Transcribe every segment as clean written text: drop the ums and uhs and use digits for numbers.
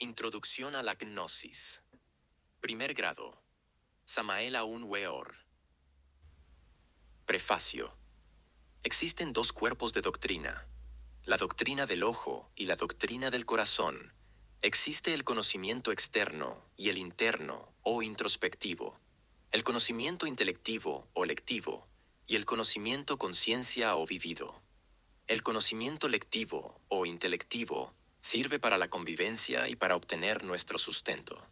Introducción a la Gnosis. Primer grado. Samael Aun Weor. Prefacio. Existen dos cuerpos de doctrina: la doctrina del ojo y la doctrina del corazón. Existe el conocimiento externo y el interno o introspectivo, el conocimiento intelectivo o lectivo y el conocimiento conciencia o vivido. El conocimiento lectivo o intelectivo sirve para la convivencia y para obtener nuestro sustento.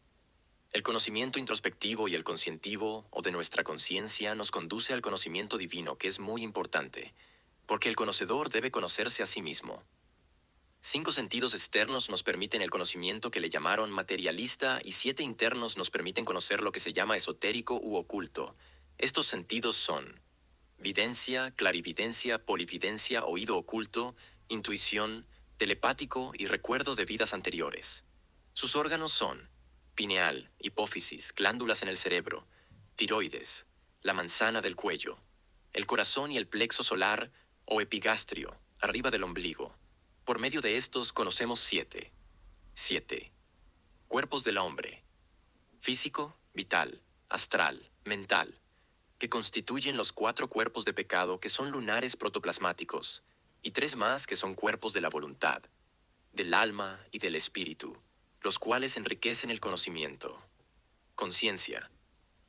El conocimiento introspectivo y el conscientivo o de nuestra conciencia nos conduce al conocimiento divino, que es muy importante, porque el conocedor debe conocerse a sí mismo. 5 sentidos externos nos permiten el conocimiento que le llamaron materialista y 7 internos nos permiten conocer lo que se llama esotérico u oculto. Estos sentidos son videncia, clarividencia, polividencia, oído oculto, intuición, telepático y recuerdo de vidas anteriores. Sus órganos son pineal, hipófisis, glándulas en el cerebro, tiroides, la manzana del cuello, el corazón y el plexo solar o epigastrio, arriba del ombligo. Por medio de estos conocemos 7 cuerpos del hombre: físico, vital, astral, mental, que constituyen los 4 cuerpos de pecado que son lunares protoplasmáticos, y 3 más que son cuerpos de la voluntad, del alma y del espíritu, los cuales enriquecen el conocimiento. Conciencia.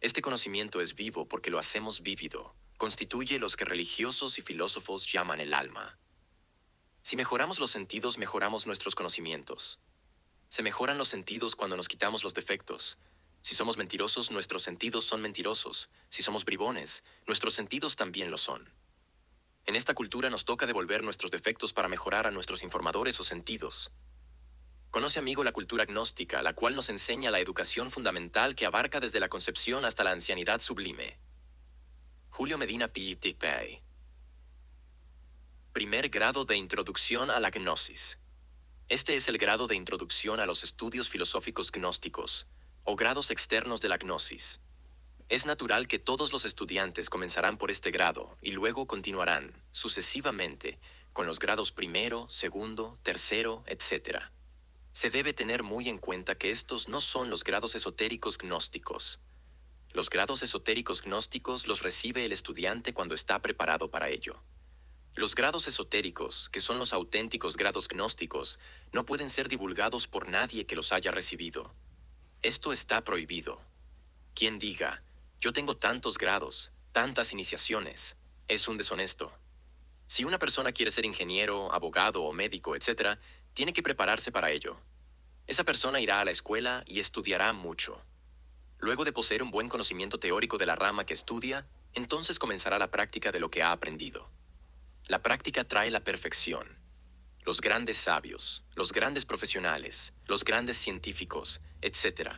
Este conocimiento es vivo porque lo hacemos vívido, constituye los que religiosos y filósofos llaman el alma. Si mejoramos los sentidos, mejoramos nuestros conocimientos. Se mejoran los sentidos cuando nos quitamos los defectos. Si somos mentirosos, nuestros sentidos son mentirosos. Si somos bribones, nuestros sentidos también lo son. En esta cultura nos toca devolver nuestros defectos para mejorar a nuestros informadores o sentidos. Conoce, amigo, la cultura gnóstica, la cual nos enseña la educación fundamental que abarca desde la concepción hasta la ancianidad sublime. Julio Medina P.T.P. Primer grado de introducción a la gnosis. Este es el grado de introducción a los estudios filosóficos gnósticos, o grados externos de la gnosis. Es natural que todos los estudiantes comenzarán por este grado y luego continuarán, sucesivamente, con los grados primero, segundo, tercero, etc. Se debe tener muy en cuenta que estos no son los grados esotéricos gnósticos. Los grados esotéricos gnósticos los recibe el estudiante cuando está preparado para ello. Los grados esotéricos, que son los auténticos grados gnósticos, no pueden ser divulgados por nadie que los haya recibido. Esto está prohibido. Quien diga, yo tengo tantos grados, tantas iniciaciones, es un deshonesto. Si una persona quiere ser ingeniero, abogado o médico, etc., tiene que prepararse para ello. Esa persona irá a la escuela y estudiará mucho. Luego de poseer un buen conocimiento teórico de la rama que estudia, entonces comenzará la práctica de lo que ha aprendido. La práctica trae la perfección. Los grandes sabios, los grandes profesionales, los grandes científicos, etc.,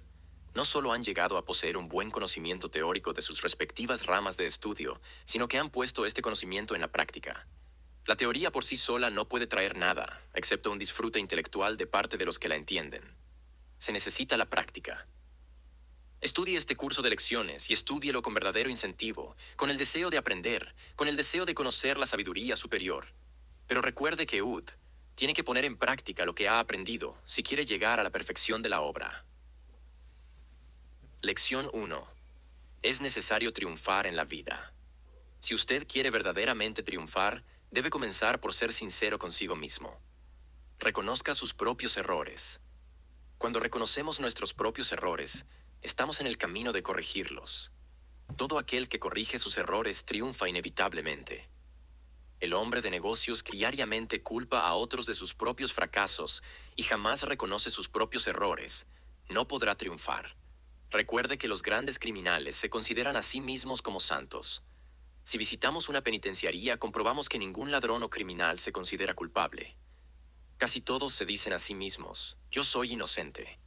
no solo han llegado a poseer un buen conocimiento teórico de sus respectivas ramas de estudio, sino que han puesto este conocimiento en la práctica. La teoría por sí sola no puede traer nada, excepto un disfrute intelectual de parte de los que la entienden. Se necesita la práctica. Estudie este curso de lecciones y estúdielo con verdadero incentivo, con el deseo de aprender, con el deseo de conocer la sabiduría superior. Pero recuerde que tiene que poner en práctica lo que ha aprendido si quiere llegar a la perfección de la obra. Lección 1. Es necesario triunfar en la vida. Si usted quiere verdaderamente triunfar, debe comenzar por ser sincero consigo mismo. Reconozca sus propios errores. Cuando reconocemos nuestros propios errores, estamos en el camino de corregirlos. Todo aquel que corrige sus errores triunfa inevitablemente. El hombre de negocios que diariamente culpa a otros de sus propios fracasos y jamás reconoce sus propios errores, no podrá triunfar. Recuerde que los grandes criminales se consideran a sí mismos como santos. Si visitamos una penitenciaría, comprobamos que ningún ladrón o criminal se considera culpable. Casi todos se dicen a sí mismos, yo soy inocente.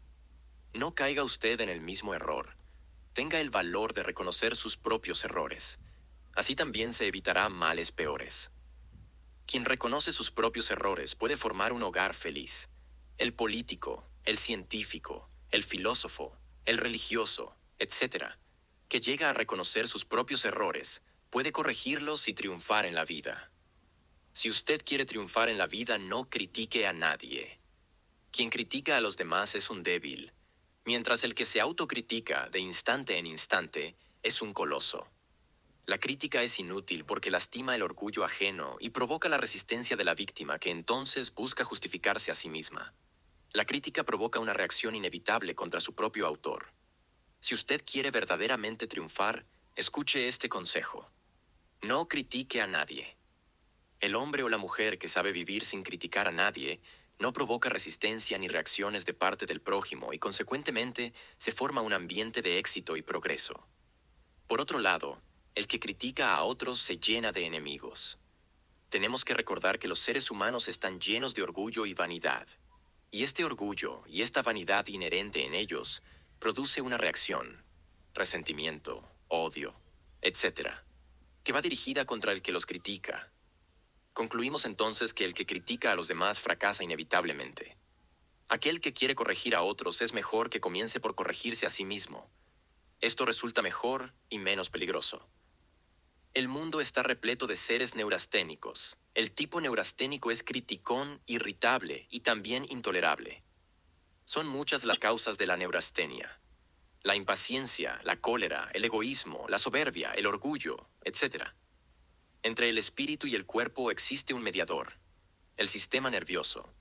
No caiga usted en el mismo error. Tenga el valor de reconocer sus propios errores. Así también se evitará males peores. Quien reconoce sus propios errores puede formar un hogar feliz. El político, el científico, el filósofo, el religioso, etc., que llega a reconocer sus propios errores, puede corregirlos y triunfar en la vida. Si usted quiere triunfar en la vida, no critique a nadie. Quien critica a los demás es un débil, mientras el que se autocritica de instante en instante es un coloso. La crítica es inútil porque lastima el orgullo ajeno y provoca la resistencia de la víctima que entonces busca justificarse a sí misma. La crítica provoca una reacción inevitable contra su propio autor. Si usted quiere verdaderamente triunfar, escuche este consejo. No critique a nadie. El hombre o la mujer que sabe vivir sin criticar a nadie no provoca resistencia ni reacciones de parte del prójimo y consecuentemente se forma un ambiente de éxito y progreso. Por otro lado, el que critica a otros se llena de enemigos. Tenemos que recordar que los seres humanos están llenos de orgullo y vanidad. Y este orgullo y esta vanidad inherente en ellos produce una reacción, resentimiento, odio, etcétera, que va dirigida contra el que los critica. Concluimos entonces que el que critica a los demás fracasa inevitablemente. Aquel que quiere corregir a otros es mejor que comience por corregirse a sí mismo. Esto resulta mejor y menos peligroso. El mundo está repleto de seres neurasténicos. El tipo neurasténico es criticón, irritable y también intolerable. Son muchas las causas de la neurastenia. La impaciencia, la cólera, el egoísmo, la soberbia, el orgullo, etc. Entre el espíritu y el cuerpo existe un mediador, el sistema nervioso.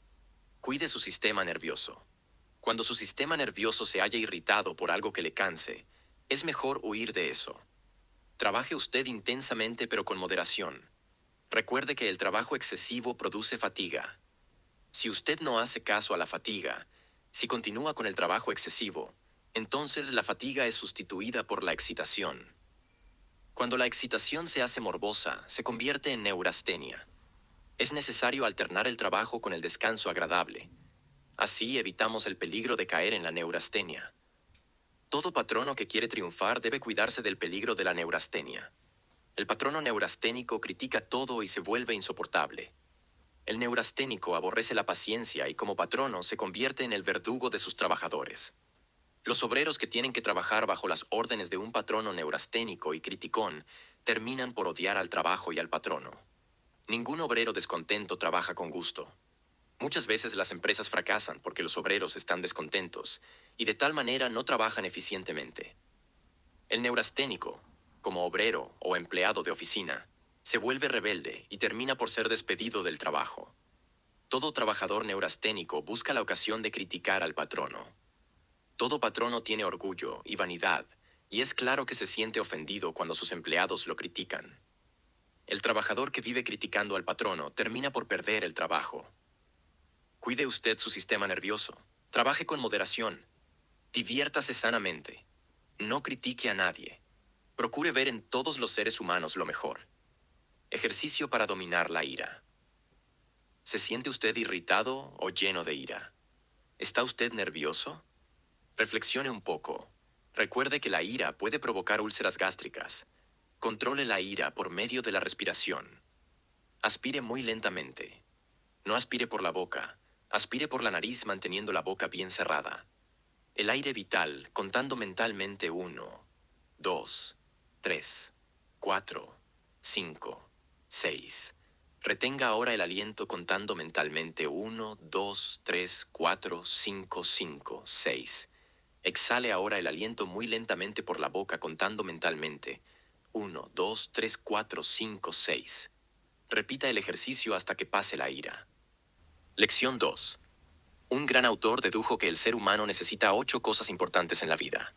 Cuide su sistema nervioso. Cuando su sistema nervioso se haya irritado por algo que le canse, es mejor huir de eso. Trabaje usted intensamente pero con moderación. Recuerde que el trabajo excesivo produce fatiga. Si usted no hace caso a la fatiga, si continúa con el trabajo excesivo, entonces la fatiga es sustituida por la excitación. Cuando la excitación se hace morbosa, se convierte en neurastenia. Es necesario alternar el trabajo con el descanso agradable. Así evitamos el peligro de caer en la neurastenia. Todo patrono que quiere triunfar debe cuidarse del peligro de la neurastenia. El patrono neurasténico critica todo y se vuelve insoportable. El neurasténico aborrece la paciencia y como patrono se convierte en el verdugo de sus trabajadores. Los obreros que tienen que trabajar bajo las órdenes de un patrono neurasténico y criticón terminan por odiar al trabajo y al patrono. Ningún obrero descontento trabaja con gusto. Muchas veces las empresas fracasan porque los obreros están descontentos y de tal manera no trabajan eficientemente. El neurasténico, como obrero o empleado de oficina, se vuelve rebelde y termina por ser despedido del trabajo. Todo trabajador neurasténico busca la ocasión de criticar al patrono. Todo patrono tiene orgullo y vanidad, y es claro que se siente ofendido cuando sus empleados lo critican. El trabajador que vive criticando al patrono termina por perder el trabajo. Cuide usted su sistema nervioso. Trabaje con moderación. Diviértase sanamente. No critique a nadie. Procure ver en todos los seres humanos lo mejor. Ejercicio para dominar la ira. ¿Se siente usted irritado o lleno de ira? ¿Está usted nervioso? Reflexione un poco. Recuerde que la ira puede provocar úlceras gástricas. Controle la ira por medio de la respiración. Aspire muy lentamente. No aspire por la boca. Aspire por la nariz manteniendo la boca bien cerrada. El aire vital, contando mentalmente 1, 2, 3, 4, 5, 6. Retenga ahora el aliento contando mentalmente 1, 2, 3, 4, 5, 5, 6. Exhale ahora el aliento muy lentamente por la boca contando mentalmente 1, 2, 3, 4, 5, 6. Repita el ejercicio hasta que pase la ira. Lección 2. Un gran autor dedujo que el ser humano necesita 8 cosas importantes en la vida: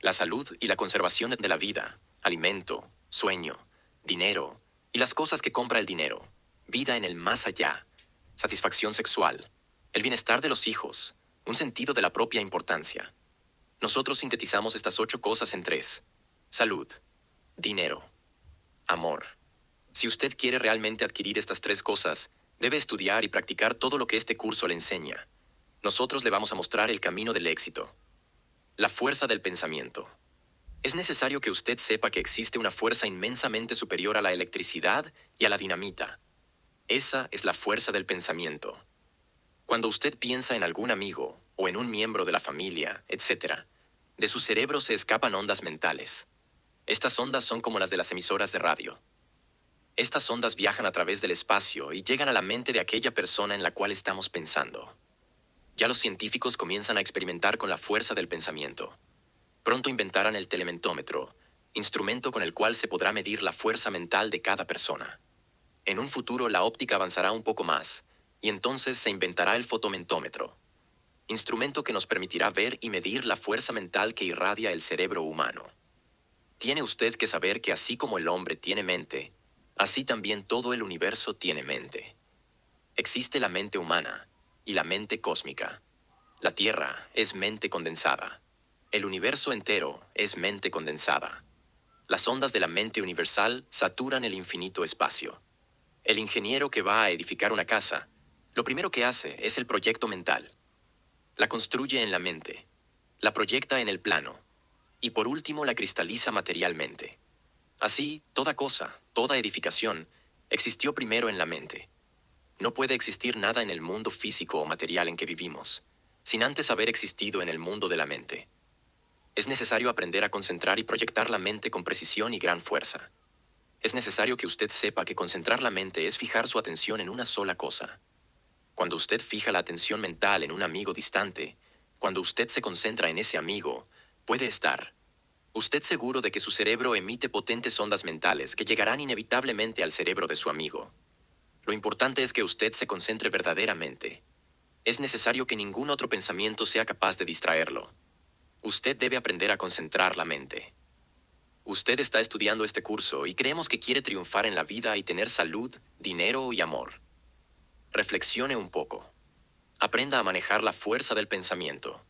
la salud y la conservación de la vida, alimento, sueño, dinero y las cosas que compra el dinero, vida en el más allá, satisfacción sexual, el bienestar de los hijos, un sentido de la propia importancia. Nosotros sintetizamos estas 8 cosas en 3: salud, dinero, amor. Si usted quiere realmente adquirir estas 3 cosas, debe estudiar y practicar todo lo que este curso le enseña. Nosotros le vamos a mostrar el camino del éxito. La fuerza del pensamiento. Es necesario que usted sepa que existe una fuerza inmensamente superior a la electricidad y a la dinamita. Esa es la fuerza del pensamiento. Cuando usted piensa en algún amigo o en un miembro de la familia, etc., de su cerebro se escapan ondas mentales. Estas ondas son como las de las emisoras de radio. Estas ondas viajan a través del espacio y llegan a la mente de aquella persona en la cual estamos pensando. Ya los científicos comienzan a experimentar con la fuerza del pensamiento. Pronto inventarán el telementómetro, instrumento con el cual se podrá medir la fuerza mental de cada persona. En un futuro la óptica avanzará un poco más, y entonces se inventará el fotomentómetro, instrumento que nos permitirá ver y medir la fuerza mental que irradia el cerebro humano. Tiene usted que saber que así como el hombre tiene mente, así también todo el universo tiene mente. Existe la mente humana y la mente cósmica. La Tierra es mente condensada. El universo entero es mente condensada. Las ondas de la mente universal saturan el infinito espacio. El ingeniero que va a edificar una casa, lo primero que hace es el proyecto mental. La construye en la mente, la proyecta en el plano, y por último la cristaliza materialmente. Así, toda cosa, toda edificación, existió primero en la mente. No puede existir nada en el mundo físico o material en que vivimos, sin antes haber existido en el mundo de la mente. Es necesario aprender a concentrar y proyectar la mente con precisión y gran fuerza. Es necesario que usted sepa que concentrar la mente es fijar su atención en una sola cosa. Cuando usted fija la atención mental en un amigo distante, cuando usted se concentra en ese amigo, puede estar usted seguro de que su cerebro emite potentes ondas mentales que llegarán inevitablemente al cerebro de su amigo. Lo importante es que usted se concentre verdaderamente. Es necesario que ningún otro pensamiento sea capaz de distraerlo. Usted debe aprender a concentrar la mente. Usted está estudiando este curso y creemos que quiere triunfar en la vida y tener salud, dinero y amor. Reflexione un poco. Aprenda a manejar la fuerza del pensamiento.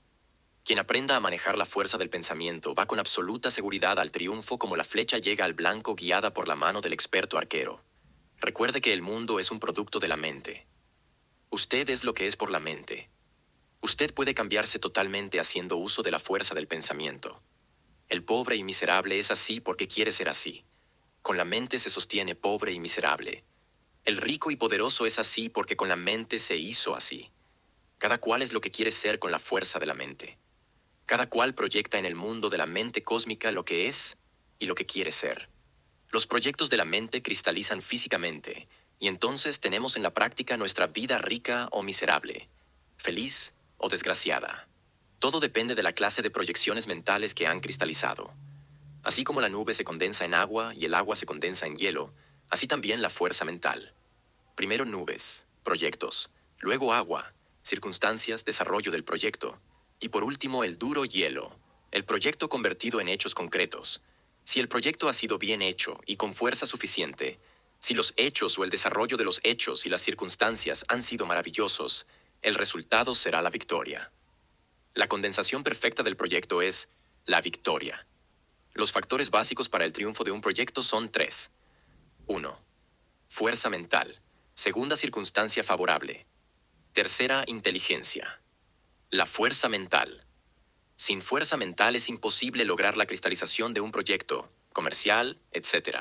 Quien aprenda a manejar la fuerza del pensamiento va con absoluta seguridad al triunfo como la flecha llega al blanco guiada por la mano del experto arquero. Recuerde que el mundo es un producto de la mente. Usted es lo que es por la mente. Usted puede cambiarse totalmente haciendo uso de la fuerza del pensamiento. El pobre y miserable es así porque quiere ser así. Con la mente se sostiene pobre y miserable. El rico y poderoso es así porque con la mente se hizo así. Cada cual es lo que quiere ser con la fuerza de la mente. Cada cual proyecta en el mundo de la mente cósmica lo que es y lo que quiere ser. Los proyectos de la mente cristalizan físicamente, y entonces tenemos en la práctica nuestra vida rica o miserable, feliz o desgraciada. Todo depende de la clase de proyecciones mentales que han cristalizado. Así como la nube se condensa en agua y el agua se condensa en hielo, así también la fuerza mental. Primero nubes, proyectos, luego agua, circunstancias, desarrollo del proyecto, y por último el duro hielo, el proyecto convertido en hechos concretos. Si el proyecto ha sido bien hecho y con fuerza suficiente, si los hechos o el desarrollo de los hechos y las circunstancias han sido maravillosos, el resultado será la victoria. La condensación perfecta del proyecto es la victoria. Los factores básicos para el triunfo de un proyecto son tres. 1. Fuerza mental. Segunda circunstancia favorable. Tercera, inteligencia. La fuerza mental. Sin fuerza mental es imposible lograr la cristalización de un proyecto, comercial, etc.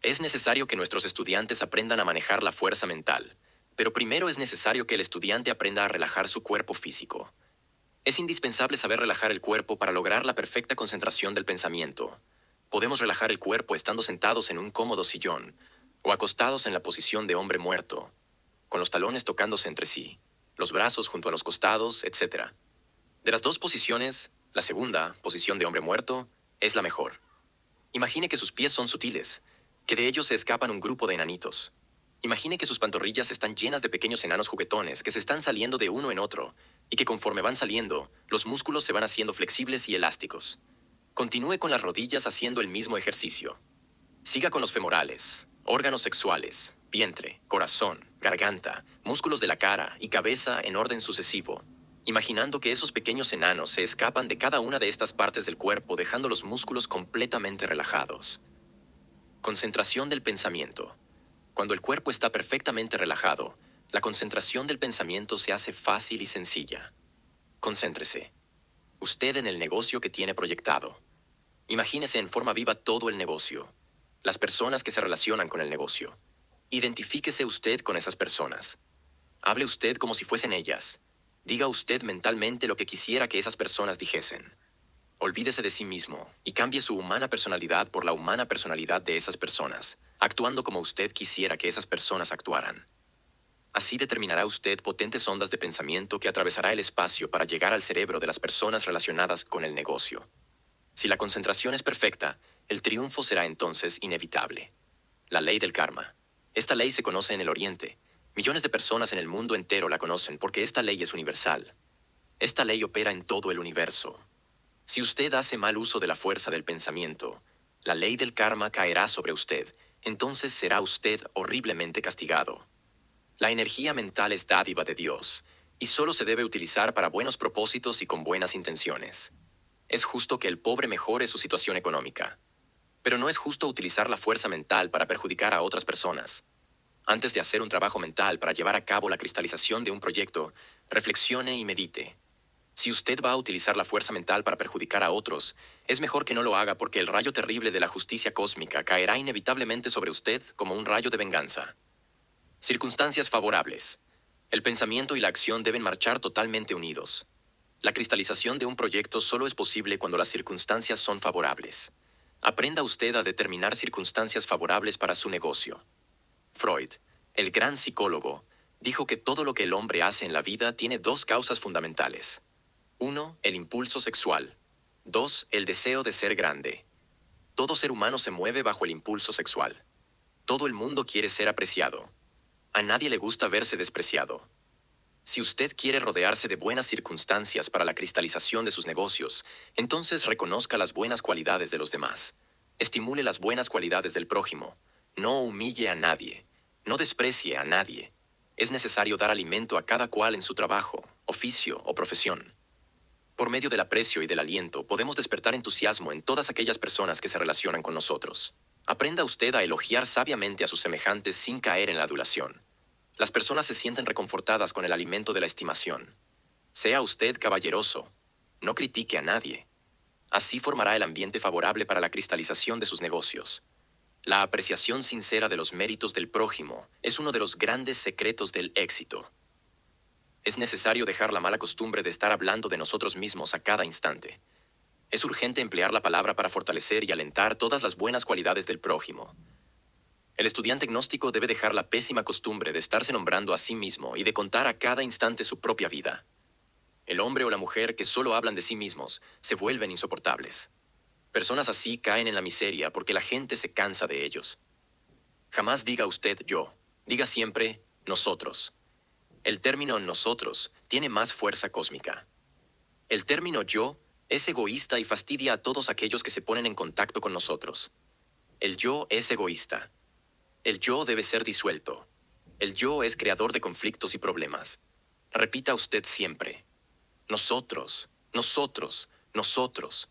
Es necesario que nuestros estudiantes aprendan a manejar la fuerza mental, pero primero es necesario que el estudiante aprenda a relajar su cuerpo físico. Es indispensable saber relajar el cuerpo para lograr la perfecta concentración del pensamiento. Podemos relajar el cuerpo estando sentados en un cómodo sillón, o acostados en la posición de hombre muerto, con los talones tocándose entre sí, los brazos junto a los costados, etc. De las dos posiciones, la segunda, posición de hombre muerto, es la mejor. Imagine que sus pies son sutiles, que de ellos se escapan un grupo de enanitos. Imagine que sus pantorrillas están llenas de pequeños enanos juguetones que se están saliendo de uno en otro, y que conforme van saliendo, los músculos se van haciendo flexibles y elásticos. Continúe con las rodillas haciendo el mismo ejercicio. Siga con los femorales, órganos sexuales, vientre, corazón, garganta, músculos de la cara y cabeza en orden sucesivo, imaginando que esos pequeños enanos se escapan de cada una de estas partes del cuerpo dejando los músculos completamente relajados. Concentración del pensamiento. Cuando el cuerpo está perfectamente relajado, la concentración del pensamiento se hace fácil y sencilla. Concéntrese. Usted en el negocio que tiene proyectado. Imagínese en forma viva todo el negocio. Las personas que se relacionan con el negocio. Identifíquese usted con esas personas. Hable usted como si fuesen ellas. Diga usted mentalmente lo que quisiera que esas personas dijesen. Olvídese de sí mismo y cambie su humana personalidad por la humana personalidad de esas personas, actuando como usted quisiera que esas personas actuaran. Así determinará usted potentes ondas de pensamiento que atravesará el espacio para llegar al cerebro de las personas relacionadas con el negocio. Si la concentración es perfecta, el triunfo será entonces inevitable. La ley del karma. Esta ley se conoce en el Oriente. Millones de personas en el mundo entero la conocen porque esta ley es universal. Esta ley opera en todo el universo. Si usted hace mal uso de la fuerza del pensamiento, la ley del karma caerá sobre usted, entonces será usted horriblemente castigado. La energía mental es dádiva de Dios, y solo se debe utilizar para buenos propósitos y con buenas intenciones. Es justo que el pobre mejore su situación económica, pero no es justo utilizar la fuerza mental para perjudicar a otras personas. Antes de hacer un trabajo mental para llevar a cabo la cristalización de un proyecto, reflexione y medite. Si usted va a utilizar la fuerza mental para perjudicar a otros, es mejor que no lo haga porque el rayo terrible de la justicia cósmica caerá inevitablemente sobre usted como un rayo de venganza. Circunstancias favorables. El pensamiento y la acción deben marchar totalmente unidos. La cristalización de un proyecto solo es posible cuando las circunstancias son favorables. Aprenda usted a determinar circunstancias favorables para su negocio. Freud, el gran psicólogo, dijo que todo lo que el hombre hace en la vida tiene dos causas fundamentales. 1. El impulso sexual. 2. El deseo de ser grande. Todo ser humano se mueve bajo el impulso sexual. Todo el mundo quiere ser apreciado. A nadie le gusta verse despreciado. Si usted quiere rodearse de buenas circunstancias para la cristalización de sus negocios, entonces reconozca las buenas cualidades de los demás. Estimule las buenas cualidades del prójimo. No humille a nadie. No desprecie a nadie. Es necesario dar alimento a cada cual en su trabajo, oficio o profesión. Por medio del aprecio y del aliento, podemos despertar entusiasmo en todas aquellas personas que se relacionan con nosotros. Aprenda usted a elogiar sabiamente a sus semejantes sin caer en la adulación. Las personas se sienten reconfortadas con el alimento de la estimación. Sea usted caballeroso. No critique a nadie. Así formará el ambiente favorable para la cristalización de sus negocios. La apreciación sincera de los méritos del prójimo es uno de los grandes secretos del éxito. Es necesario dejar la mala costumbre de estar hablando de nosotros mismos a cada instante. Es urgente emplear la palabra para fortalecer y alentar todas las buenas cualidades del prójimo. El estudiante gnóstico debe dejar la pésima costumbre de estarse nombrando a sí mismo y de contar a cada instante su propia vida. El hombre o la mujer que solo hablan de sí mismos se vuelven insoportables. Personas así caen en la miseria porque la gente se cansa de ellos. Jamás diga usted yo, diga siempre nosotros. El término nosotros tiene más fuerza cósmica. El término yo es egoísta y fastidia a todos aquellos que se ponen en contacto con nosotros. El yo es egoísta. El yo debe ser disuelto. El yo es creador de conflictos y problemas. Repita usted siempre. Nosotros, nosotros, nosotros.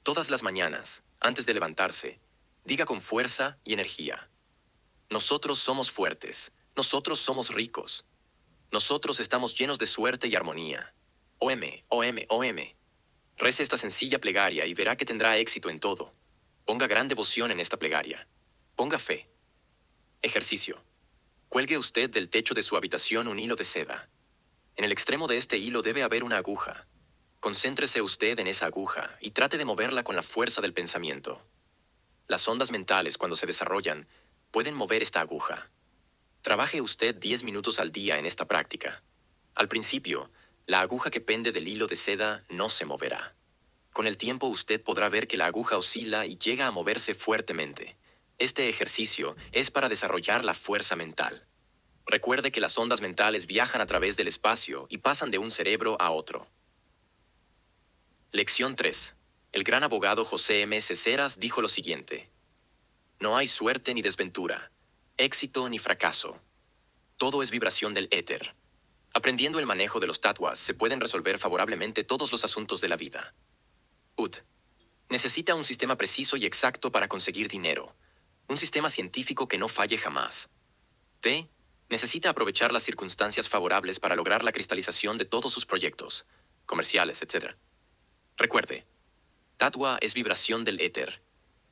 Todas las mañanas, antes de levantarse, diga con fuerza y energía. Nosotros somos fuertes. Nosotros somos ricos. Nosotros estamos llenos de suerte y armonía. OM, OM, OM. Rece esta sencilla plegaria y verá que tendrá éxito en todo. Ponga gran devoción en esta plegaria. Ponga fe. Ejercicio. Cuelgue usted del techo de su habitación un hilo de seda. En el extremo de este hilo debe haber una aguja. Concéntrese usted en esa aguja y trate de moverla con la fuerza del pensamiento. Las ondas mentales, cuando se desarrollan, pueden mover esta aguja. Trabaje usted 10 minutos al día en esta práctica. Al principio, la aguja que pende del hilo de seda no se moverá. Con el tiempo usted podrá ver que la aguja oscila y llega a moverse fuertemente. Este ejercicio es para desarrollar la fuerza mental. Recuerde que las ondas mentales viajan a través del espacio y pasan de un cerebro a otro. Lección 3. El gran abogado José M. Ceceras dijo lo siguiente. No hay suerte ni desventura, éxito ni fracaso. Todo es vibración del éter. Aprendiendo el manejo de los tattwas se pueden resolver favorablemente todos los asuntos de la vida. UD. Necesita un sistema preciso y exacto para conseguir dinero. Un sistema científico que no falle jamás. T. Necesita aprovechar las circunstancias favorables para lograr la cristalización de todos sus proyectos, comerciales, etc. Recuerde, tattwa es vibración del éter.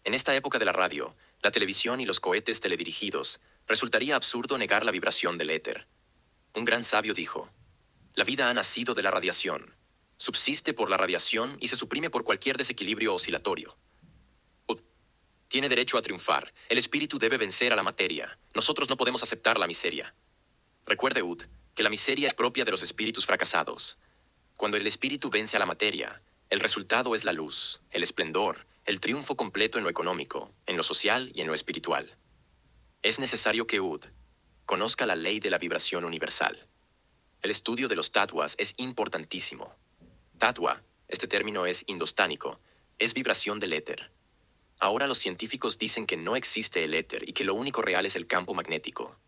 En esta época de la radio, la televisión y los cohetes teledirigidos, resultaría absurdo negar la vibración del éter. Un gran sabio dijo, la vida ha nacido de la radiación, subsiste por la radiación y se suprime por cualquier desequilibrio oscilatorio. Tiene derecho a triunfar. El espíritu debe vencer a la materia. Nosotros no podemos aceptar la miseria. Recuerde, Ud, que la miseria es propia de los espíritus fracasados. Cuando el espíritu vence a la materia, el resultado es la luz, el esplendor, el triunfo completo en lo económico, en lo social y en lo espiritual. Es necesario que Ud conozca la ley de la vibración universal. El estudio de los tatuas es importantísimo. Tatua, este término es indostánico, es vibración del éter. Ahora los científicos dicen que no existe el éter y que lo único real es el campo magnético.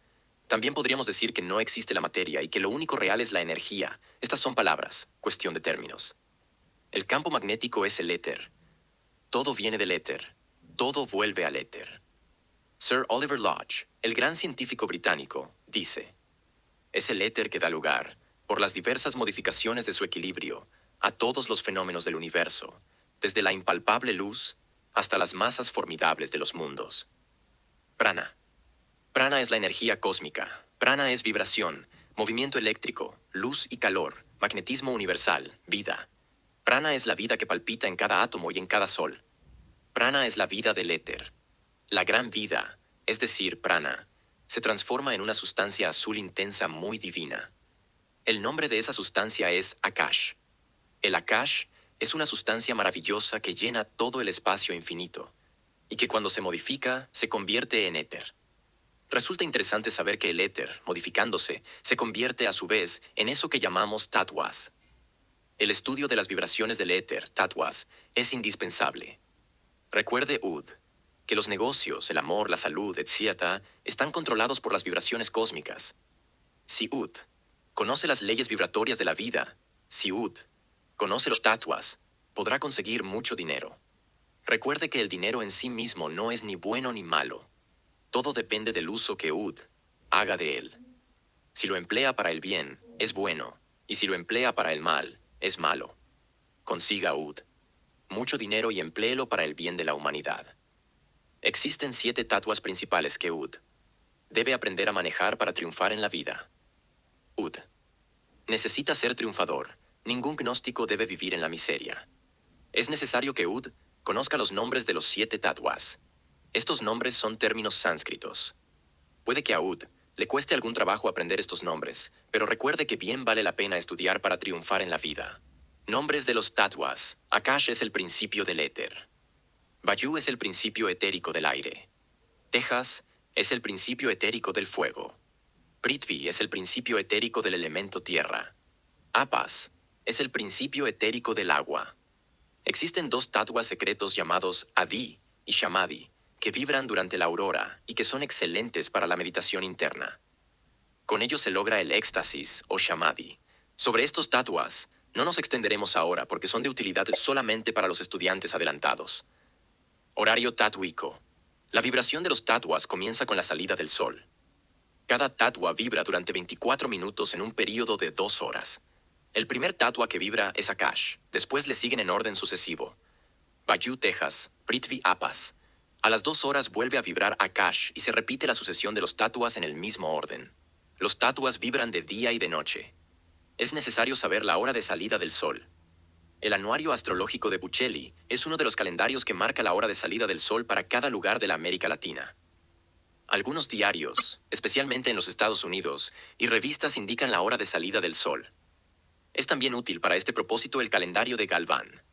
También podríamos decir que no existe la materia y que lo único real es la energía. Estas son palabras, cuestión de términos. El campo magnético es el éter. Todo viene del éter. Todo vuelve al éter. Sir Oliver Lodge, el gran científico británico, dice: es el éter que da lugar, por las diversas modificaciones de su equilibrio, a todos los fenómenos del universo, desde la impalpable luz hasta las masas formidables de los mundos. Prana. Prana es la energía cósmica. Prana es vibración, movimiento eléctrico, luz y calor, magnetismo universal, vida. Prana es la vida que palpita en cada átomo y en cada sol. Prana es la vida del éter. La gran vida, es decir, prana, se transforma en una sustancia azul intensa muy divina. El nombre de esa sustancia es Akash. El Akash es una sustancia maravillosa que llena todo el espacio infinito, y que cuando se modifica, se convierte en éter. Resulta interesante saber que el éter, modificándose, se convierte a su vez en eso que llamamos tatuas. El estudio de las vibraciones del éter, tatuas, es indispensable. Recuerde, Ud, que los negocios, el amor, la salud, etc., están controlados por las vibraciones cósmicas. Si Ud conoce las leyes vibratorias de la vida, si Ud conoce los tatuas, podrá conseguir mucho dinero. Recuerde que el dinero en sí mismo no es ni bueno ni malo. Todo depende del uso que Ud haga de él. Si lo emplea para el bien, es bueno, y si lo emplea para el mal, es malo. Consiga, Ud, mucho dinero y empléelo para el bien de la humanidad. Existen 7 tatuas principales que Ud debe aprender a manejar para triunfar en la vida. Ud necesita ser triunfador. Ningún gnóstico debe vivir en la miseria. Es necesario que Ud conozca los nombres de los 7 tatuas. Estos nombres son términos sánscritos. Puede que a Ud le cueste algún trabajo aprender estos nombres, pero recuerde que bien vale la pena estudiar para triunfar en la vida. Nombres de los tatuas. Akash es el principio del éter. Vayu es el principio etérico del aire. Tejas es el principio etérico del fuego. Prithvi es el principio etérico del elemento tierra. Apas es el principio etérico del agua. Existen 2 tatuas secretos llamados Adi y Shamadhi, que vibran durante la aurora y que son excelentes para la meditación interna. Con ellos se logra el éxtasis o Shamadhi. Sobre estos tatuas no nos extenderemos ahora porque son de utilidad solamente para los estudiantes adelantados. Horario tatuico. La vibración de los tatuas comienza con la salida del sol. Cada tatua vibra durante 24 minutos en un período de 2 horas. El primer tatua que vibra es Akash, después le siguen en orden sucesivo. Vayu Tejas, Prithvi Apas. A las 2 horas vuelve a vibrar Akash y se repite la sucesión de los tatuas en el mismo orden. Los tatuas vibran de día y de noche. Es necesario saber la hora de salida del sol. El anuario astrológico de Buccelli es uno de los calendarios que marca la hora de salida del sol para cada lugar de la América Latina. Algunos diarios, especialmente en los Estados Unidos, y revistas indican la hora de salida del sol. Es también útil para este propósito el calendario de Galván.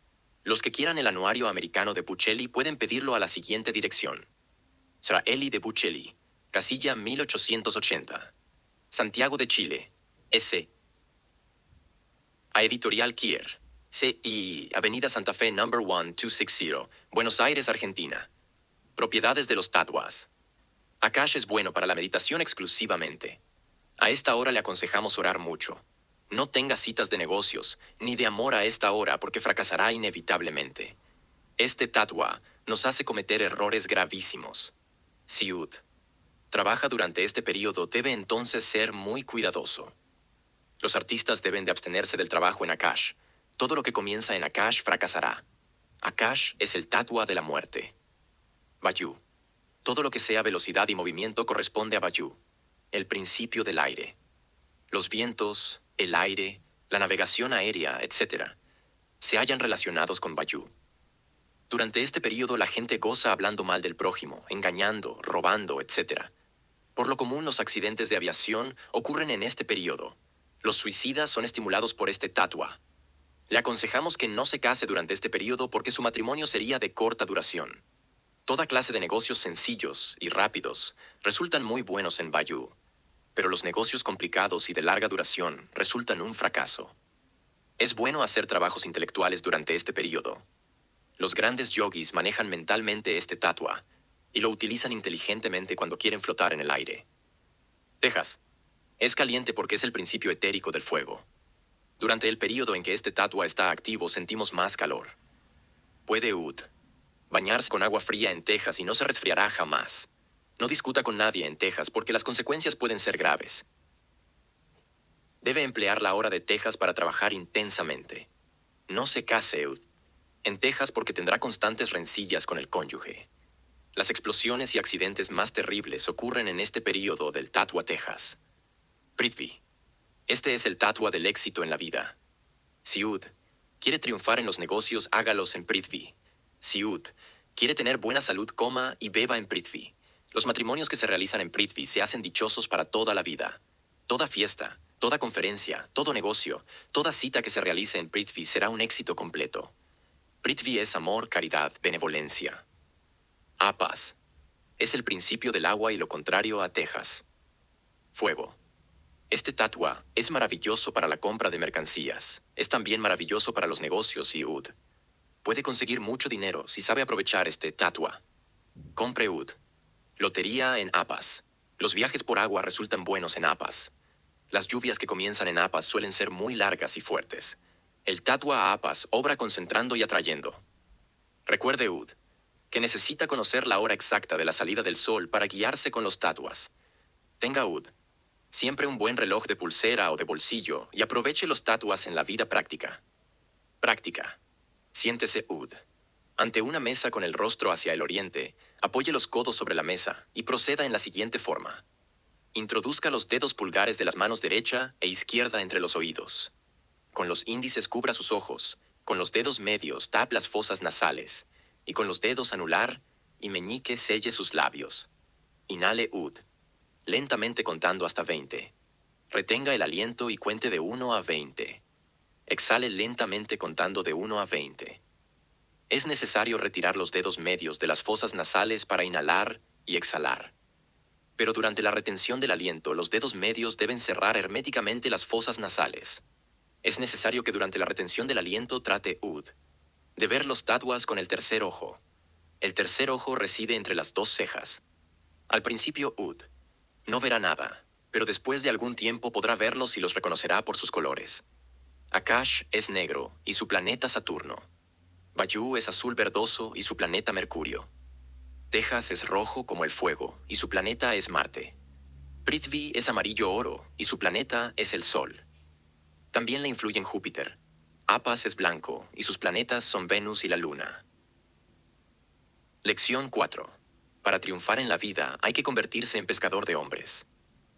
Los que quieran el anuario americano de Buccelli pueden pedirlo a la siguiente dirección: Sraeli de Buccelli, casilla 1880, Santiago de Chile, S. A Editorial Kier, C.I. Avenida Santa Fe No. 1260, Buenos Aires, Argentina. Propiedades de los tatuas. Akash es bueno para la meditación exclusivamente. A esta hora le aconsejamos orar mucho. No tenga citas de negocios, ni de amor a esta hora porque fracasará inevitablemente. Este tatua nos hace cometer errores gravísimos. Si Ud trabaja durante este periodo, debe entonces ser muy cuidadoso. Los artistas deben de abstenerse del trabajo en Akash. Todo lo que comienza en Akash fracasará. Akash es el tatua de la muerte. Vayu. Todo lo que sea velocidad y movimiento corresponde a Vayu, el principio del aire. Los vientos, el aire, la navegación aérea, etc., se hallan relacionados con Vayu. Durante este periodo la gente goza hablando mal del prójimo, engañando, robando, etc. Por lo común, los accidentes de aviación ocurren en este periodo. Los suicidas son estimulados por este tatua. Le aconsejamos que no se case durante este periodo porque su matrimonio sería de corta duración. Toda clase de negocios sencillos y rápidos resultan muy buenos en Bayou, pero los negocios complicados y de larga duración resultan un fracaso. Es bueno hacer trabajos intelectuales durante este periodo. Los grandes yogis manejan mentalmente este tatua y lo utilizan inteligentemente cuando quieren flotar en el aire. Texas. Es caliente porque es el principio etérico del fuego. Durante el periodo en que este tatua está activo sentimos más calor. Puede bañarse con agua fría en Texas y no se resfriará jamás. No discuta con nadie en Texas porque las consecuencias pueden ser graves. Debe emplear la hora de Texas para trabajar intensamente. No se case en Texas porque tendrá constantes rencillas con el cónyuge. Las explosiones y accidentes más terribles ocurren en este periodo del tatua Texas. Prithvi. Este es el tatua del éxito en la vida. Si quiere triunfar en los negocios, hágalos en Prithvi. Si quiere tener buena salud, coma y beba en Prithvi. Los matrimonios que se realizan en Prithvi se hacen dichosos para toda la vida. Toda fiesta, toda conferencia, todo negocio, toda cita que se realice en Prithvi será un éxito completo. Prithvi es amor, caridad, benevolencia. Apas. Es el principio del agua y lo contrario a Texas. Fuego. Este tatua es maravilloso para la compra de mercancías. Es también maravilloso para los negocios y puede conseguir mucho dinero si sabe aprovechar este tatua. Compre lotería en Apas. Los viajes por agua resultan buenos en Apas. Las lluvias que comienzan en Apas suelen ser muy largas y fuertes. El tatua a Apas obra concentrando y atrayendo. Recuerde que necesita conocer la hora exacta de la salida del sol para guiarse con los tatuas. Tenga siempre un buen reloj de pulsera o de bolsillo y aproveche los tatuas en la vida práctica. Práctica. Siéntese ante una mesa con el rostro hacia el oriente, apoye los codos sobre la mesa y proceda en la siguiente forma. Introduzca los dedos pulgares de las manos derecha e izquierda entre los oídos. Con los índices cubra sus ojos, con los dedos medios tape las fosas nasales y con los dedos anular y meñique selle sus labios. Inhale lentamente contando hasta 20. Retenga el aliento y cuente de 1 a 20. Exhale lentamente contando de 1 a 20. Es necesario retirar los dedos medios de las fosas nasales para inhalar y exhalar. Pero durante la retención del aliento, los dedos medios deben cerrar herméticamente las fosas nasales. Es necesario que durante la retención del aliento trate de ver los tatuas con el tercer ojo. El tercer ojo reside entre las dos cejas. Al principio no verá nada, pero después de algún tiempo podrá verlos y los reconocerá por sus colores. Akash es negro y su planeta Saturno. Bayou es azul verdoso y su planeta Mercurio. Texas es rojo como el fuego y su planeta es Marte. Prithvi es amarillo oro y su planeta es el Sol. También le influyen Júpiter. Apas es blanco y sus planetas son Venus y la Luna. Lección 4. Para triunfar en la vida hay que convertirse en pescador de hombres.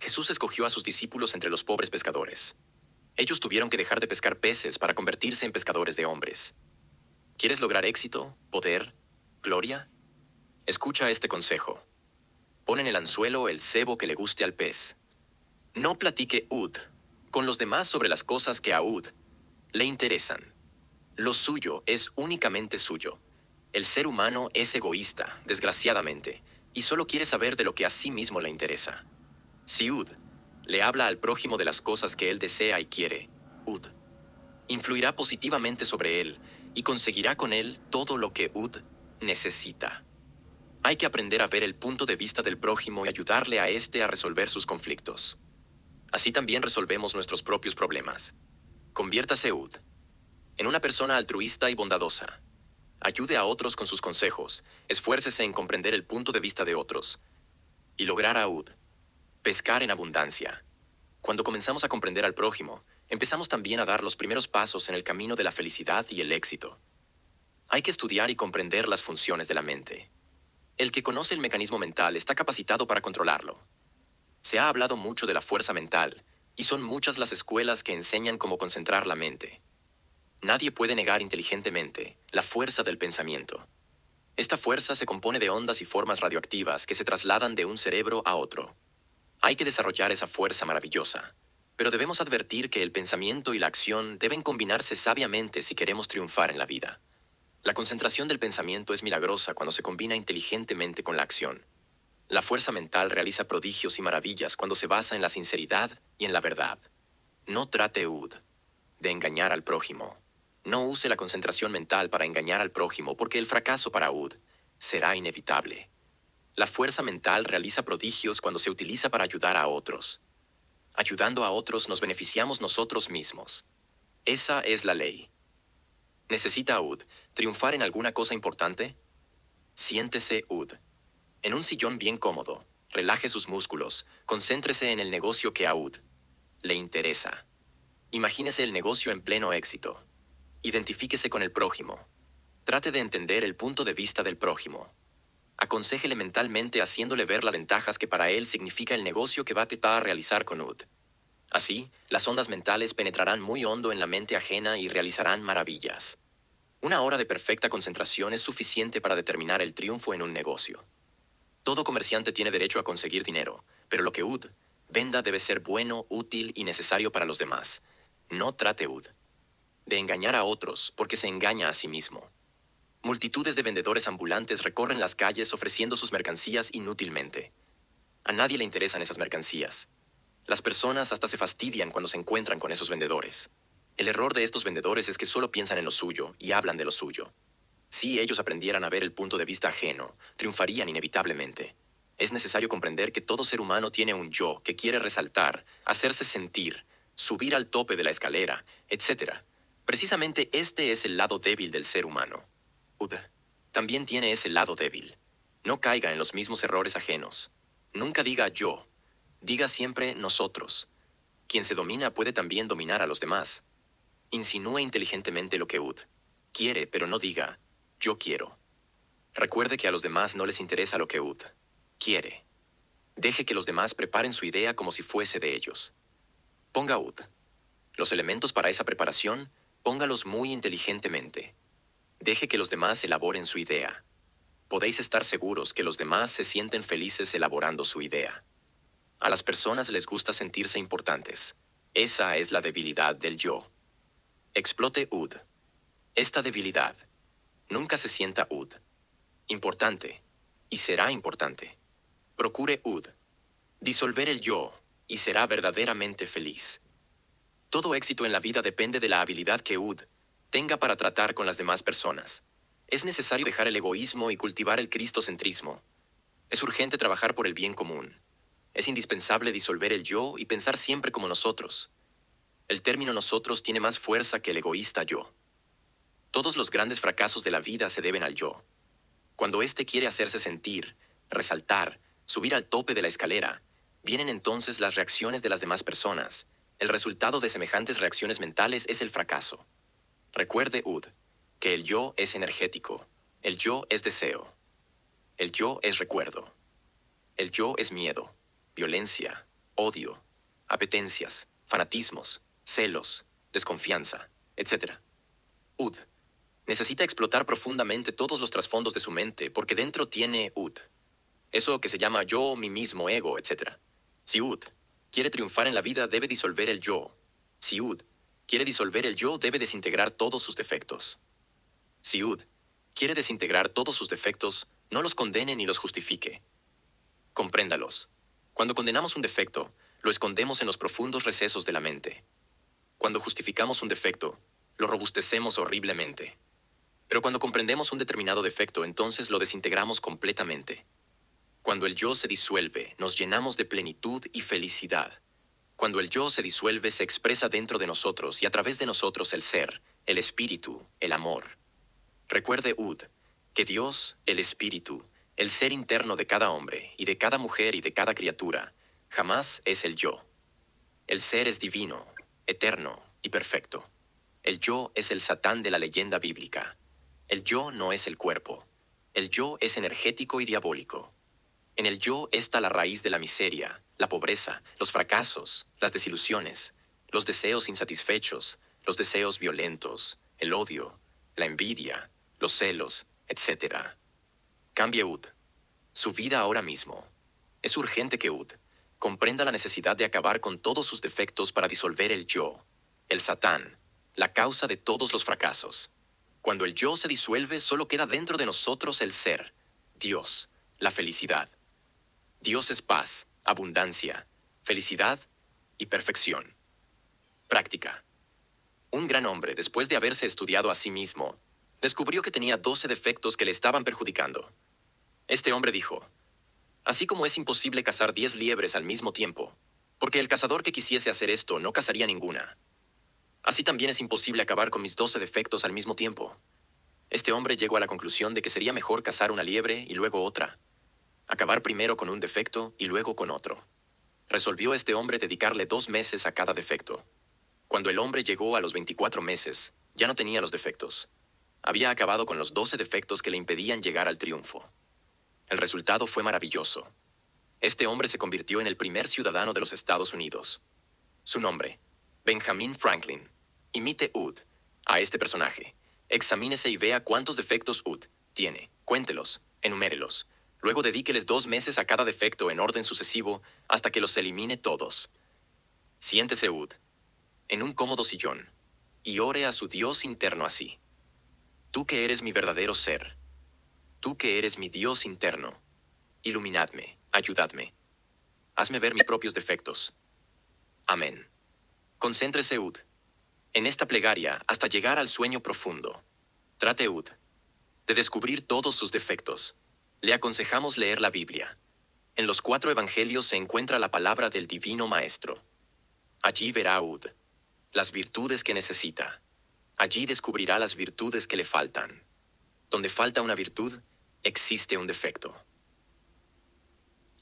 Jesús escogió a sus discípulos entre los pobres pescadores. Ellos tuvieron que dejar de pescar peces para convertirse en pescadores de hombres. ¿Quieres lograr éxito, poder, gloria? Escucha este consejo. Pon en el anzuelo el cebo que le guste al pez. No platique con los demás sobre las cosas que a le interesan. Lo suyo es únicamente suyo. El ser humano es egoísta, desgraciadamente, y solo quiere saber de lo que a sí mismo le interesa. Si le habla al prójimo de las cosas que él desea y quiere, influirá positivamente sobre él y conseguirá con él todo lo que necesita. Hay que aprender a ver el punto de vista del prójimo y ayudarle a éste a resolver sus conflictos. Así también resolvemos nuestros propios problemas. Conviértase en una persona altruista y bondadosa. Ayude a otros con sus consejos, esfuércese en comprender el punto de vista de otros y lograr pescar en abundancia. Cuando comenzamos a comprender al prójimo, empezamos también a dar los primeros pasos en el camino de la felicidad y el éxito. Hay que estudiar y comprender las funciones de la mente. El que conoce el mecanismo mental está capacitado para controlarlo. Se ha hablado mucho de la fuerza mental, y son muchas las escuelas que enseñan cómo concentrar la mente. Nadie puede negar inteligentemente la fuerza del pensamiento. Esta fuerza se compone de ondas y formas radioactivas que se trasladan de un cerebro a otro. Hay que desarrollar esa fuerza maravillosa. Pero debemos advertir que el pensamiento y la acción deben combinarse sabiamente si queremos triunfar en la vida. La concentración del pensamiento es milagrosa cuando se combina inteligentemente con la acción. La fuerza mental realiza prodigios y maravillas cuando se basa en la sinceridad y en la verdad. No trate, de engañar al prójimo. No use la concentración mental para engañar al prójimo porque el fracaso para será inevitable. La fuerza mental realiza prodigios cuando se utiliza para ayudar a otros. Ayudando a otros nos beneficiamos nosotros mismos. Esa es la ley. ¿Necesita triunfar en alguna cosa importante? Siéntese, en un sillón bien cómodo. Relaje sus músculos. Concéntrese en el negocio que a le interesa. Imagínese el negocio en pleno éxito. Identifíquese con el prójimo. Trate de entender el punto de vista del prójimo. Aconséjele mentalmente haciéndole ver las ventajas que para él significa el negocio que va a tratar de realizar con Así, las ondas mentales penetrarán muy hondo en la mente ajena y realizarán maravillas. Una hora de perfecta concentración es suficiente para determinar el triunfo en un negocio. Todo comerciante tiene derecho a conseguir dinero, pero lo que venda debe ser bueno, útil y necesario para los demás. No trate de engañar a otros porque se engaña a sí mismo. Multitudes de vendedores ambulantes recorren las calles ofreciendo sus mercancías inútilmente. A nadie le interesan esas mercancías. Las personas hasta se fastidian cuando se encuentran con esos vendedores. El error de estos vendedores es que solo piensan en lo suyo y hablan de lo suyo. Si ellos aprendieran a ver el punto de vista ajeno, triunfarían inevitablemente. Es necesario comprender que todo ser humano tiene un yo que quiere resaltar, hacerse sentir, subir al tope de la escalera, etc. Precisamente este es el lado débil del ser humano. También tiene ese lado débil. No caiga en los mismos errores ajenos. Nunca diga yo. Diga siempre nosotros. Quien se domina puede también dominar a los demás. Insinúe inteligentemente lo que quiere, pero no diga yo quiero. Recuerde que a los demás no les interesa lo que quiere. Deje que los demás preparen su idea como si fuese de ellos. Ponga los elementos para esa preparación, póngalos muy inteligentemente. Deje que los demás elaboren su idea. Podéis estar seguros que los demás se sienten felices elaborando su idea. A las personas les gusta sentirse importantes. Esa es la debilidad del yo. Explote esta debilidad. Nunca se sienta importante. Y será importante. Procure disolver el yo, y será verdaderamente feliz. Todo éxito en la vida depende de la habilidad que tenga para tratar con las demás personas. Es necesario dejar el egoísmo y cultivar el cristocentrismo. Es urgente trabajar por el bien común. Es indispensable disolver el yo y pensar siempre como nosotros. El término nosotros tiene más fuerza que el egoísta yo. Todos los grandes fracasos de la vida se deben al yo. Cuando éste quiere hacerse sentir, resaltar, subir al tope de la escalera, vienen entonces las reacciones de las demás personas. El resultado de semejantes reacciones mentales es el fracaso. Recuerde, que el yo es energético, el yo es deseo, el yo es recuerdo, el yo es miedo, violencia, odio, apetencias, fanatismos, celos, desconfianza, etc. Ud necesita explotar profundamente todos los trasfondos de su mente porque dentro tiene eso que se llama yo, mí mismo, ego, etc. Si quiere triunfar en la vida debe disolver el yo. Si quiere disolver el yo debe desintegrar todos sus defectos. Si quiere desintegrar todos sus defectos, no los condene ni los justifique. Compréndalos. Cuando condenamos un defecto, lo escondemos en los profundos recesos de la mente. Cuando justificamos un defecto, lo robustecemos horriblemente. Pero cuando comprendemos un determinado defecto, entonces lo desintegramos completamente. Cuando el yo se disuelve, nos llenamos de plenitud y felicidad. Cuando el yo se disuelve, se expresa dentro de nosotros y a través de nosotros el ser, el espíritu, el amor. Recuerde, que Dios, el espíritu, el ser interno de cada hombre y de cada mujer y de cada criatura, jamás es el yo. El ser es divino, eterno y perfecto. El yo es el Satán de la leyenda bíblica. El yo no es el cuerpo. El yo es energético y diabólico. En el yo está la raíz de la miseria, la pobreza, los fracasos, las desilusiones, los deseos insatisfechos, los deseos violentos, el odio, la envidia, los celos, etc. Cambie su vida ahora mismo. Es urgente que comprenda la necesidad de acabar con todos sus defectos para disolver el yo, el Satán, la causa de todos los fracasos. Cuando el yo se disuelve, solo queda dentro de nosotros el ser, Dios, la felicidad. Dios es paz, abundancia, felicidad y perfección. Práctica. Un gran hombre, después de haberse estudiado a sí mismo, descubrió que tenía 12 defectos que le estaban perjudicando. Este hombre dijo: así como es imposible cazar 10 liebres al mismo tiempo, porque el cazador que quisiese hacer esto no cazaría ninguna, así también es imposible acabar con mis 12 defectos al mismo tiempo. Este hombre llegó a la conclusión de que sería mejor cazar una liebre y luego otra, acabar primero con un defecto y luego con otro. Resolvió este hombre dedicarle 2 meses a cada defecto. Cuando el hombre llegó a los 24 meses, ya no tenía los defectos. Había acabado con los 12 defectos que le impedían llegar al triunfo. El resultado fue maravilloso. Este hombre se convirtió en el primer ciudadano de los Estados Unidos. Su nombre: Benjamin Franklin. Imite Ud a este personaje. Examínese y vea cuántos defectos Ud tiene. Cuéntelos, enumérelos. Luego dedíqueles 2 meses a cada defecto en orden sucesivo hasta que los elimine todos. Siéntese Ud en un cómodo sillón y ore a su Dios interno así: tú que eres mi verdadero ser, tú que eres mi Dios interno, iluminadme, ayudadme, hazme ver mis propios defectos. Amén. Concéntrese Ud en esta plegaria hasta llegar al sueño profundo. Trate Ud de descubrir todos sus defectos. Le aconsejamos leer la Biblia. En los 4 evangelios se encuentra la palabra del Divino Maestro. Allí verá Ud las virtudes que necesita. Allí descubrirá las virtudes que le faltan. Donde falta una virtud, existe un defecto.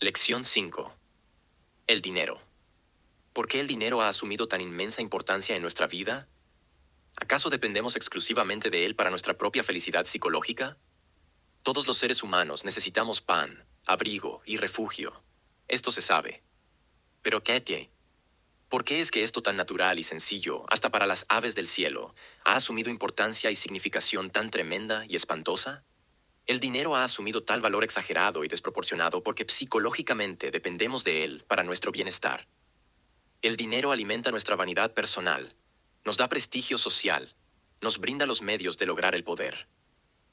Lección 5. El dinero. ¿Por qué el dinero ha asumido tan inmensa importancia en nuestra vida? ¿Acaso dependemos exclusivamente de él para nuestra propia felicidad psicológica? Todos los seres humanos necesitamos pan, abrigo y refugio. Esto se sabe. Pero Katie, ¿por qué es que esto tan natural y sencillo, hasta para las aves del cielo, ha asumido importancia y significación tan tremenda y espantosa? El dinero ha asumido tal valor exagerado y desproporcionado porque psicológicamente dependemos de él para nuestro bienestar. El dinero alimenta nuestra vanidad personal, nos da prestigio social, nos brinda los medios de lograr el poder.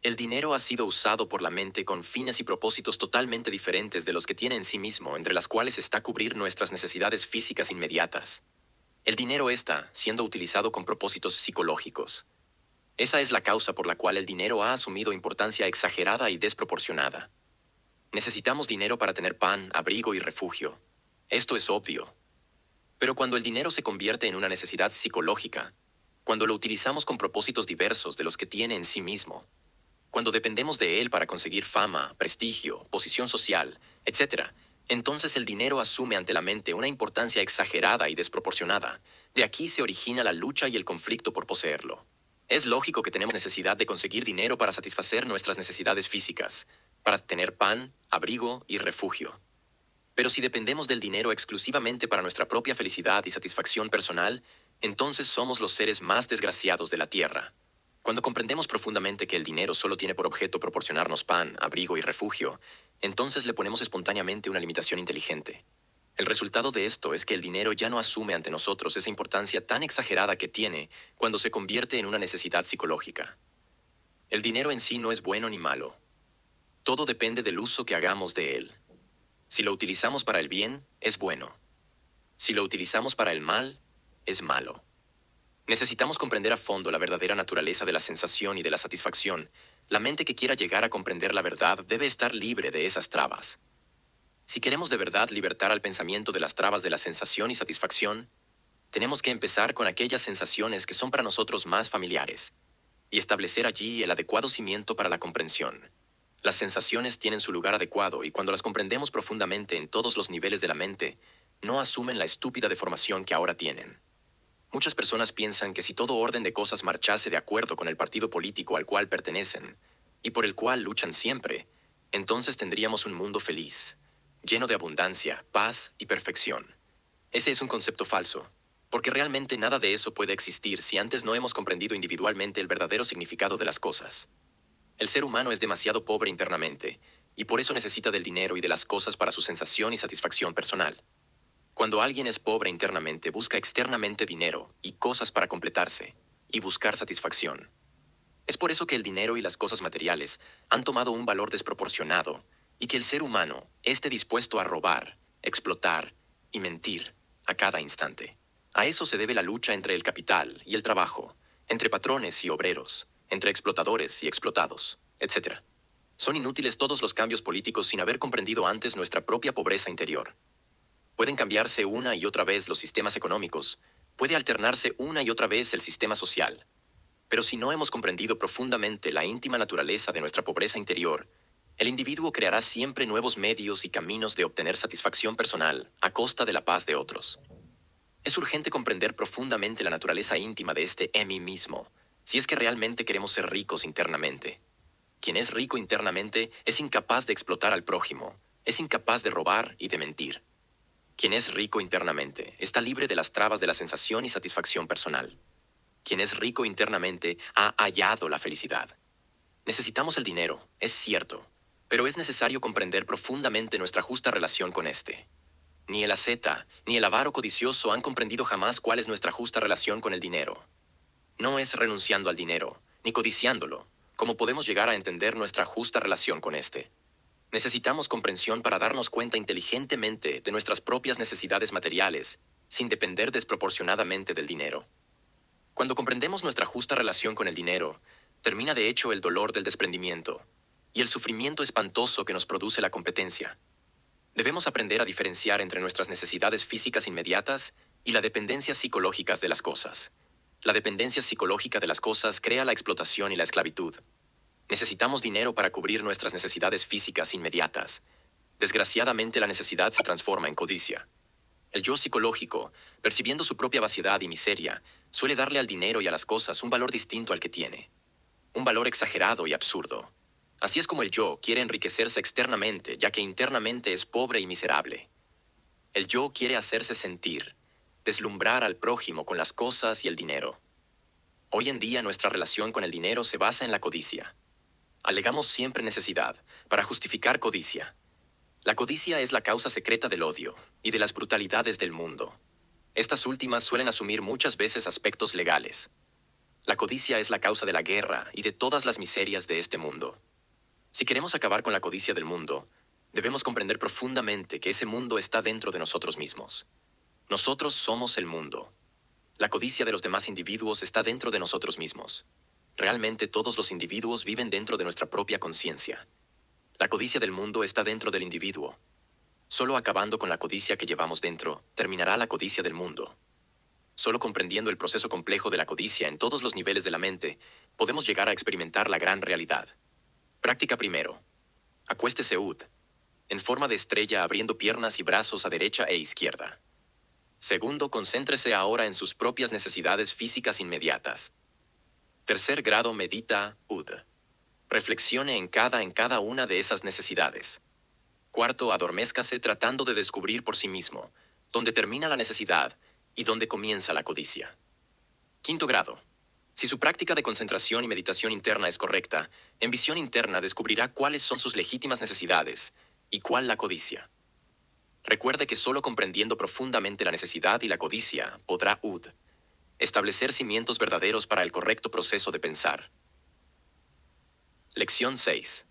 El dinero ha sido usado por la mente con fines y propósitos totalmente diferentes de los que tiene en sí mismo, entre las cuales está cubrir nuestras necesidades físicas inmediatas. El dinero está siendo utilizado con propósitos psicológicos. Esa es la causa por la cual el dinero ha asumido importancia exagerada y desproporcionada. Necesitamos dinero para tener pan, abrigo y refugio. Esto es obvio. Pero cuando el dinero se convierte en una necesidad psicológica, cuando lo utilizamos con propósitos diversos de los que tiene en sí mismo, cuando dependemos de él para conseguir fama, prestigio, posición social, etc., entonces el dinero asume ante la mente una importancia exagerada y desproporcionada. De aquí se origina la lucha y el conflicto por poseerlo. Es lógico que tenemos necesidad de conseguir dinero para satisfacer nuestras necesidades físicas, para tener pan, abrigo y refugio. Pero si dependemos del dinero exclusivamente para nuestra propia felicidad y satisfacción personal, entonces somos los seres más desgraciados de la tierra. Cuando comprendemos profundamente que el dinero solo tiene por objeto proporcionarnos pan, abrigo y refugio, entonces le ponemos espontáneamente una limitación inteligente. El resultado de esto es que el dinero ya no asume ante nosotros esa importancia tan exagerada que tiene cuando se convierte en una necesidad psicológica. El dinero en sí no es bueno ni malo. Todo depende del uso que hagamos de él. Si lo utilizamos para el bien, es bueno. Si lo utilizamos para el mal, es malo. Necesitamos comprender a fondo la verdadera naturaleza de la sensación y de la satisfacción. La mente que quiera llegar a comprender la verdad debe estar libre de esas trabas. Si queremos de verdad libertar al pensamiento de las trabas de la sensación y satisfacción, tenemos que empezar con aquellas sensaciones que son para nosotros más familiares y establecer allí el adecuado cimiento para la comprensión. Las sensaciones tienen su lugar adecuado y cuando las comprendemos profundamente en todos los niveles de la mente, no asumen la estúpida deformación que ahora tienen. Muchas personas piensan que si todo orden de cosas marchase de acuerdo con el partido político al cual pertenecen, y por el cual luchan siempre, entonces tendríamos un mundo feliz, lleno de abundancia, paz y perfección. Ese es un concepto falso, porque realmente nada de eso puede existir si antes no hemos comprendido individualmente el verdadero significado de las cosas. El ser humano es demasiado pobre internamente, y por eso necesita del dinero y de las cosas para su sensación y satisfacción personal. Cuando alguien es pobre internamente, busca externamente dinero y cosas para completarse y buscar satisfacción. Es por eso que el dinero y las cosas materiales han tomado un valor desproporcionado y que el ser humano esté dispuesto a robar, explotar y mentir a cada instante. A eso se debe la lucha entre el capital y el trabajo, entre patrones y obreros, entre explotadores y explotados, etc. Son inútiles todos los cambios políticos sin haber comprendido antes nuestra propia pobreza interior. Pueden cambiarse una y otra vez los sistemas económicos, puede alternarse una y otra vez el sistema social, pero si no hemos comprendido profundamente la íntima naturaleza de nuestra pobreza interior, el individuo creará siempre nuevos medios y caminos de obtener satisfacción personal a costa de la paz de otros. Es urgente comprender profundamente la naturaleza íntima de este en mí mismo, si es que realmente queremos ser ricos internamente. Quien es rico internamente es incapaz de explotar al prójimo, es incapaz de robar y de mentir. Quien es rico internamente está libre de las trabas de la sensación y satisfacción personal. Quien es rico internamente ha hallado la felicidad. Necesitamos el dinero, es cierto, pero es necesario comprender profundamente nuestra justa relación con éste. Ni el asceta, ni el avaro codicioso han comprendido jamás cuál es nuestra justa relación con el dinero. No es renunciando al dinero, ni codiciándolo, como podemos llegar a entender nuestra justa relación con éste. Necesitamos comprensión para darnos cuenta inteligentemente de nuestras propias necesidades materiales, sin depender desproporcionadamente del dinero. Cuando comprendemos nuestra justa relación con el dinero, termina de hecho el dolor del desprendimiento y el sufrimiento espantoso que nos produce la competencia. Debemos aprender a diferenciar entre nuestras necesidades físicas inmediatas y las dependencias psicológicas de las cosas. La dependencia psicológica de las cosas crea la explotación y la esclavitud. Necesitamos dinero para cubrir nuestras necesidades físicas inmediatas. Desgraciadamente la necesidad se transforma en codicia. El yo psicológico, percibiendo su propia vaciedad y miseria, suele darle al dinero y a las cosas un valor distinto al que tiene. Un valor exagerado y absurdo. Así es como el yo quiere enriquecerse externamente, ya que internamente es pobre y miserable. El yo quiere hacerse sentir, deslumbrar al prójimo con las cosas y el dinero. Hoy en día nuestra relación con el dinero se basa en la codicia. Alegamos siempre necesidad para justificar codicia. La codicia es la causa secreta del odio y de las brutalidades del mundo. Estas últimas suelen asumir muchas veces aspectos legales. La codicia es la causa de la guerra y de todas las miserias de este mundo. Si queremos acabar con la codicia del mundo, debemos comprender profundamente que ese mundo está dentro de nosotros mismos. Nosotros somos el mundo. La codicia de los demás individuos está dentro de nosotros mismos. Realmente todos los individuos viven dentro de nuestra propia conciencia. La codicia del mundo está dentro del individuo. Solo acabando con la codicia que llevamos dentro, terminará la codicia del mundo. Solo comprendiendo el proceso complejo de la codicia en todos los niveles de la mente, podemos llegar a experimentar la gran realidad. Práctica primero. Acuéstese en forma de estrella abriendo piernas y brazos a derecha e izquierda. Segundo, concéntrese ahora en sus propias necesidades físicas inmediatas. Tercer grado, medita Reflexione en cada una de esas necesidades. Cuarto, adormézcase tratando de descubrir por sí mismo dónde termina la necesidad y dónde comienza la codicia. Quinto grado. Si su práctica de concentración y meditación interna es correcta, en visión interna descubrirá cuáles son sus legítimas necesidades y cuál la codicia. Recuerde que solo comprendiendo profundamente la necesidad y la codicia podrá establecer cimientos verdaderos para el correcto proceso de pensar. Lección 6.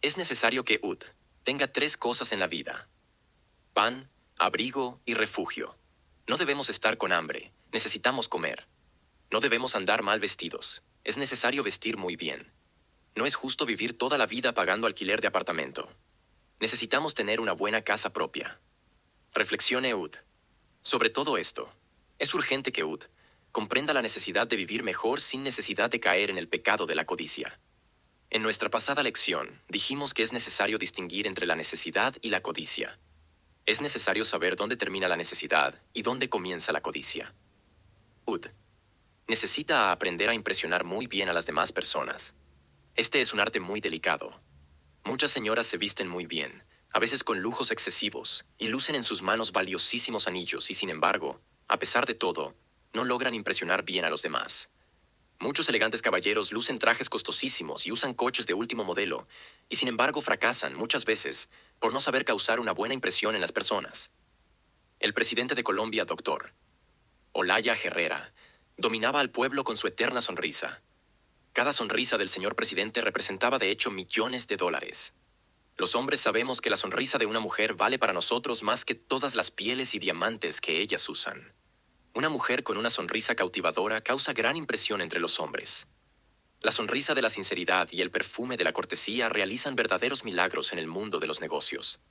Es necesario que tenga tres cosas en la vida: pan, abrigo y refugio. No debemos estar con hambre, necesitamos comer. No debemos andar mal vestidos, es necesario vestir muy bien. No es justo vivir toda la vida pagando alquiler de apartamento. Necesitamos tener una buena casa propia. Reflexione sobre todo esto. Es urgente que comprenda la necesidad de vivir mejor sin necesidad de caer en el pecado de la codicia. En nuestra pasada lección, dijimos que es necesario distinguir entre la necesidad y la codicia. Es necesario saber dónde termina la necesidad y dónde comienza la codicia. Necesita aprender a impresionar muy bien a las demás personas. Este es un arte muy delicado. Muchas señoras se visten muy bien, a veces con lujos excesivos, y lucen en sus manos valiosísimos anillos y sin embargo, a pesar de todo, no logran impresionar bien a los demás. Muchos elegantes caballeros lucen trajes costosísimos y usan coches de último modelo, y sin embargo fracasan muchas veces por no saber causar una buena impresión en las personas. El presidente de Colombia, Dr. Olaya Herrera, dominaba al pueblo con su eterna sonrisa. Cada sonrisa del señor presidente representaba de hecho millones de dólares. Los hombres sabemos que la sonrisa de una mujer vale para nosotros más que todas las pieles y diamantes que ellas usan. Una mujer con una sonrisa cautivadora causa gran impresión entre los hombres. La sonrisa de la sinceridad y el perfume de la cortesía realizan verdaderos milagros en el mundo de los negocios.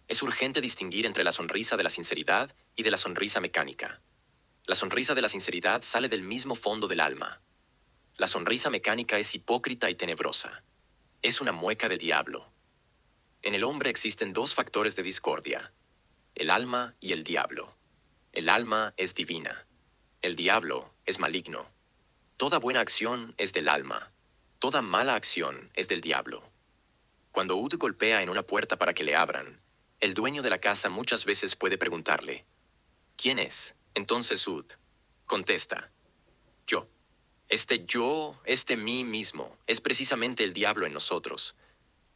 Es urgente distinguir entre la sonrisa de la sinceridad y de la sonrisa mecánica. La sonrisa de la sinceridad sale del mismo fondo del alma. La sonrisa mecánica es hipócrita y tenebrosa. Es una mueca del diablo. En el hombre existen dos factores de discordia: el alma y el diablo. El alma es divina. El diablo es maligno. Toda buena acción es del alma. Toda mala acción es del diablo. Cuando Ud golpea en una puerta para que le abran, el dueño de la casa muchas veces puede preguntarle: ¿quién es? Entonces Ud contesta: yo. Este mí mismo, es precisamente el diablo en nosotros.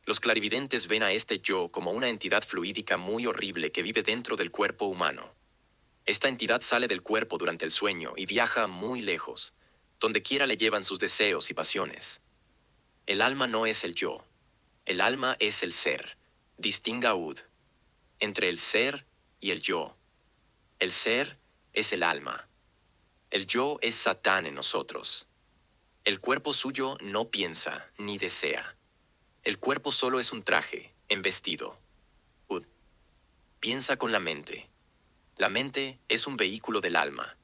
Los clarividentes ven a este yo como una entidad fluídica muy horrible que vive dentro del cuerpo humano. Esta entidad sale del cuerpo durante el sueño y viaja muy lejos, donde quiera le llevan sus deseos y pasiones. El alma no es el yo. El alma es el ser. Distinga Ud entre el ser y el yo. El ser es el alma. El yo es Satán en nosotros. El cuerpo suyo no piensa ni desea. El cuerpo solo es un traje, embestido. Ud piensa con la mente. La mente es un vehículo del alma.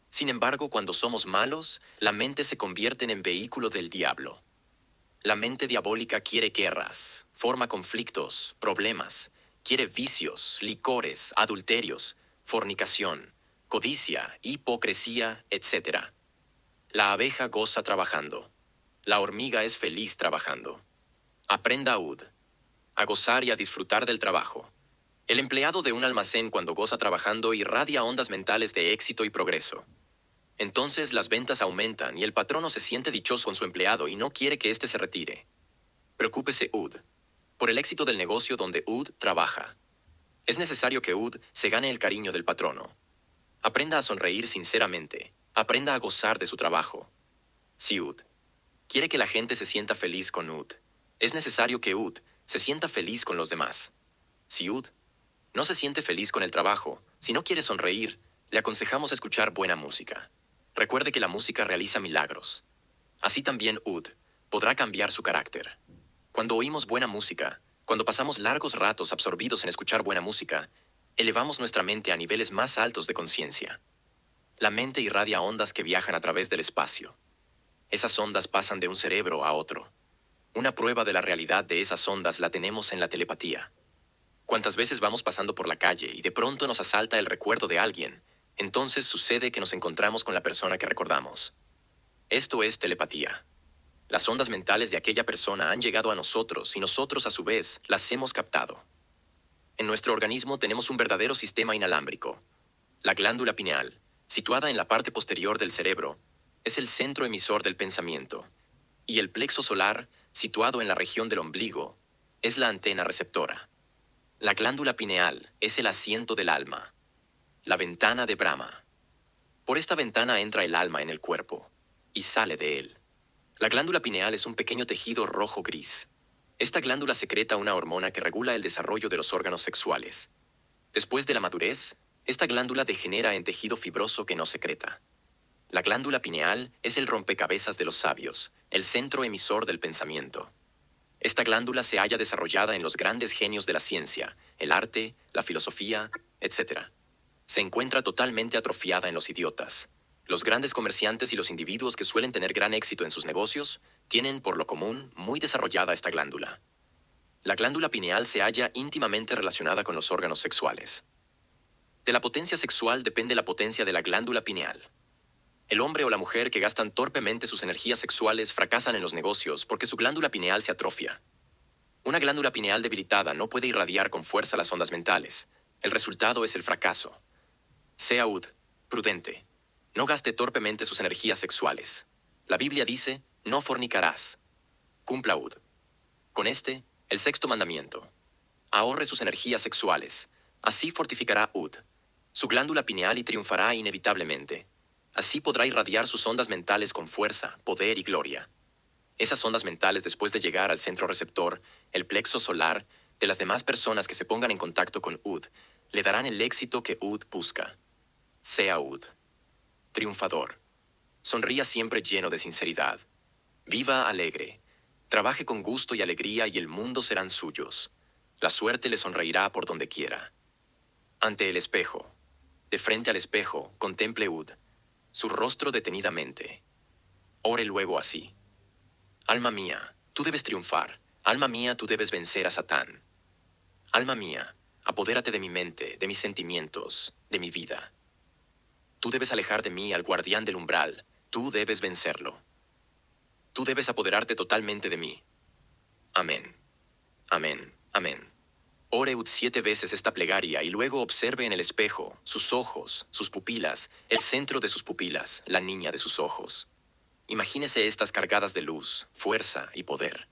Sin embargo, cuando somos malos, la mente se convierte en vehículo del diablo. La mente diabólica quiere guerras, forma conflictos, problemas, quiere vicios, licores, adulterios, fornicación, codicia, hipocresía, etc. La abeja goza trabajando. La hormiga es feliz trabajando. Aprenda Ud a gozar y a disfrutar del trabajo. El empleado de un almacén cuando goza trabajando irradia ondas mentales de éxito y progreso. Entonces las ventas aumentan y el patrono se siente dichoso con su empleado y no quiere que éste se retire. Preocúpese Ud por el éxito del negocio donde Ud trabaja. Es necesario que Ud se gane el cariño del patrono. Aprenda a sonreír sinceramente. Aprenda a gozar de su trabajo. Si Ud quiere que la gente se sienta feliz con Ud, es necesario que Ud se sienta feliz con los demás. Si Ud no se siente feliz con el trabajo, si no quiere sonreír, le aconsejamos escuchar buena música. Recuerde que la música realiza milagros. Así también Ud podrá cambiar su carácter. Cuando oímos buena música, cuando pasamos largos ratos absorbidos en escuchar buena música, elevamos nuestra mente a niveles más altos de conciencia. La mente irradia ondas que viajan a través del espacio. Esas ondas pasan de un cerebro a otro. Una prueba de la realidad de esas ondas la tenemos en la telepatía. Cuántas veces vamos pasando por la calle y de pronto nos asalta el recuerdo de alguien, entonces sucede que nos encontramos con la persona que recordamos. Esto es telepatía. Las ondas mentales de aquella persona han llegado a nosotros y nosotros a su vez las hemos captado. En nuestro organismo tenemos un verdadero sistema inalámbrico. La glándula pineal, situada en la parte posterior del cerebro, es el centro emisor del pensamiento, y el plexo solar, situado en la región del ombligo, es la antena receptora. La glándula pineal es el asiento del alma, la ventana de Brahma. Por esta ventana entra el alma en el cuerpo y sale de él. La glándula pineal es un pequeño tejido rojo-gris. Esta glándula secreta una hormona que regula el desarrollo de los órganos sexuales. Después de la madurez, esta glándula degenera en tejido fibroso que no secreta. La glándula pineal es el rompecabezas de los sabios, el centro emisor del pensamiento. Esta glándula se halla desarrollada en los grandes genios de la ciencia, el arte, la filosofía, etc. Se encuentra totalmente atrofiada en los idiotas. Los grandes comerciantes y los individuos que suelen tener gran éxito en sus negocios tienen, por lo común, muy desarrollada esta glándula. La glándula pineal se halla íntimamente relacionada con los órganos sexuales. De la potencia sexual depende la potencia de la glándula pineal. El hombre o la mujer que gastan torpemente sus energías sexuales fracasan en los negocios porque su glándula pineal se atrofia. Una glándula pineal debilitada no puede irradiar con fuerza las ondas mentales. El resultado es el fracaso. Sea Ud prudente. No gaste torpemente sus energías sexuales. La Biblia dice, no fornicarás. Cumpla Ud con el sexto mandamiento. Ahorre sus energías sexuales. Así fortificará Ud su glándula pineal y triunfará inevitablemente. Así podrá irradiar sus ondas mentales con fuerza, poder y gloria. Esas ondas mentales, después de llegar al centro receptor, el plexo solar, de las demás personas que se pongan en contacto con Ud, le darán el éxito que Ud busca. Sea Ud. Triunfador. Sonría siempre lleno de sinceridad. Viva alegre. Trabaje con gusto y alegría y el mundo serán suyos. La suerte le sonreirá por donde quiera. Ante el espejo. De frente al espejo, contemple Ud, su rostro detenidamente. Ore luego así. Alma mía, tú debes triunfar. Alma mía, tú debes vencer a Satán. Alma mía, apodérate de mi mente, de mis sentimientos, de mi vida. Tú debes alejar de mí al guardián del umbral. Tú debes vencerlo. Tú debes apoderarte totalmente de mí. Amén. Amén. Amén. Ore Ud 7 veces esta plegaria y luego observe en el espejo sus ojos, sus pupilas, el centro de sus pupilas, la niña de sus ojos. Imagínese estas cargadas de luz, fuerza y poder.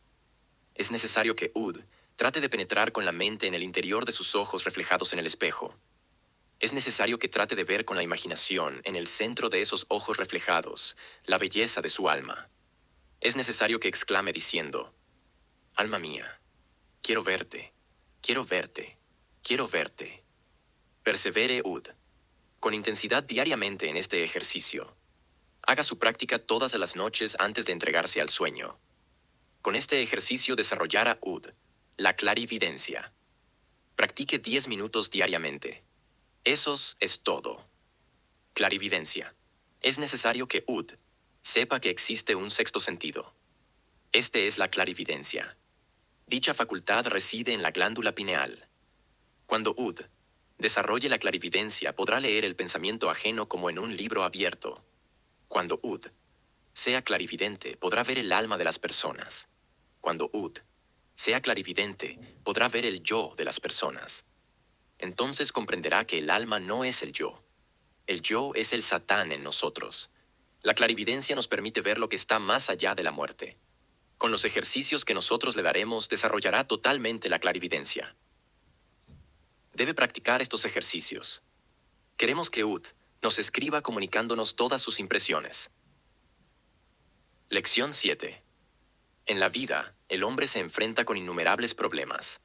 Es necesario que Ud trate de penetrar con la mente en el interior de sus ojos reflejados en el espejo. Es necesario que trate de ver con la imaginación en el centro de esos ojos reflejados la belleza de su alma. Es necesario que exclame diciendo, alma mía, quiero verte, quiero verte, quiero verte. Persevere Ud, con intensidad diariamente en este ejercicio. Haga su práctica todas las noches antes de entregarse al sueño. Con este ejercicio desarrollará Ud, la clarividencia. Practique 10 minutos diariamente. Eso es todo. Clarividencia. Es necesario que Ud sepa que existe un sexto sentido. Este es la clarividencia. Dicha facultad reside en la glándula pineal. Cuando Ud desarrolle la clarividencia, podrá leer el pensamiento ajeno como en un libro abierto. Cuando Ud sea clarividente, podrá ver el alma de las personas. Cuando Ud sea clarividente, podrá ver el yo de las personas. Entonces comprenderá que el alma no es el yo. El yo es el Satán en nosotros. La clarividencia nos permite ver lo que está más allá de la muerte. Con los ejercicios que nosotros le daremos, desarrollará totalmente la clarividencia. Debe practicar estos ejercicios. Queremos que Ud nos escriba comunicándonos todas sus impresiones. Lección 7. En la vida, el hombre se enfrenta con innumerables problemas.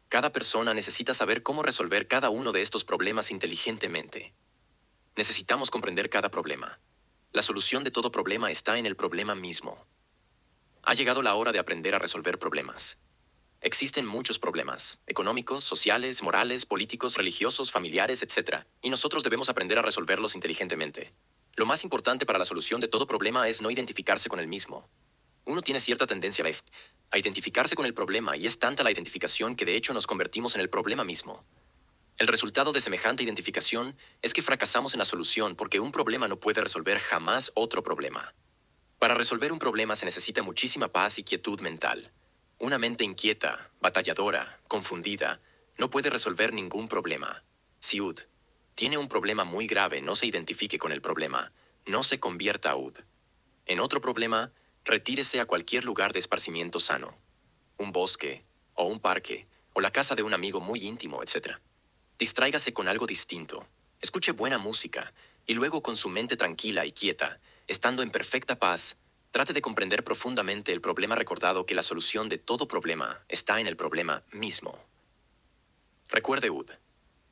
Cada persona necesita saber cómo resolver cada uno de estos problemas inteligentemente. Necesitamos comprender cada problema. La solución de todo problema está en el problema mismo. Ha llegado la hora de aprender a resolver problemas. Existen muchos problemas, económicos, sociales, morales, políticos, religiosos, familiares, etc. Y nosotros debemos aprender a resolverlos inteligentemente. Lo más importante para la solución de todo problema es no identificarse con el mismo. Uno tiene cierta tendencia a identificarse con el problema y es tanta la identificación que de hecho nos convertimos en el problema mismo. El resultado de semejante identificación es que fracasamos en la solución porque un problema no puede resolver jamás otro problema. Para resolver un problema se necesita muchísima paz y quietud mental. Una mente inquieta, batalladora, confundida, no puede resolver ningún problema. Si Ud tiene un problema muy grave, no se identifique con el problema, no se convierta a Ud. En otro problema, retírese a cualquier lugar de esparcimiento sano. Un bosque, o un parque, o la casa de un amigo muy íntimo, etc. Distráigase con algo distinto. Escuche buena música, y luego con su mente tranquila y quieta, estando en perfecta paz, trate de comprender profundamente el problema recordado que la solución de todo problema está en el problema mismo. Recuerde Ud,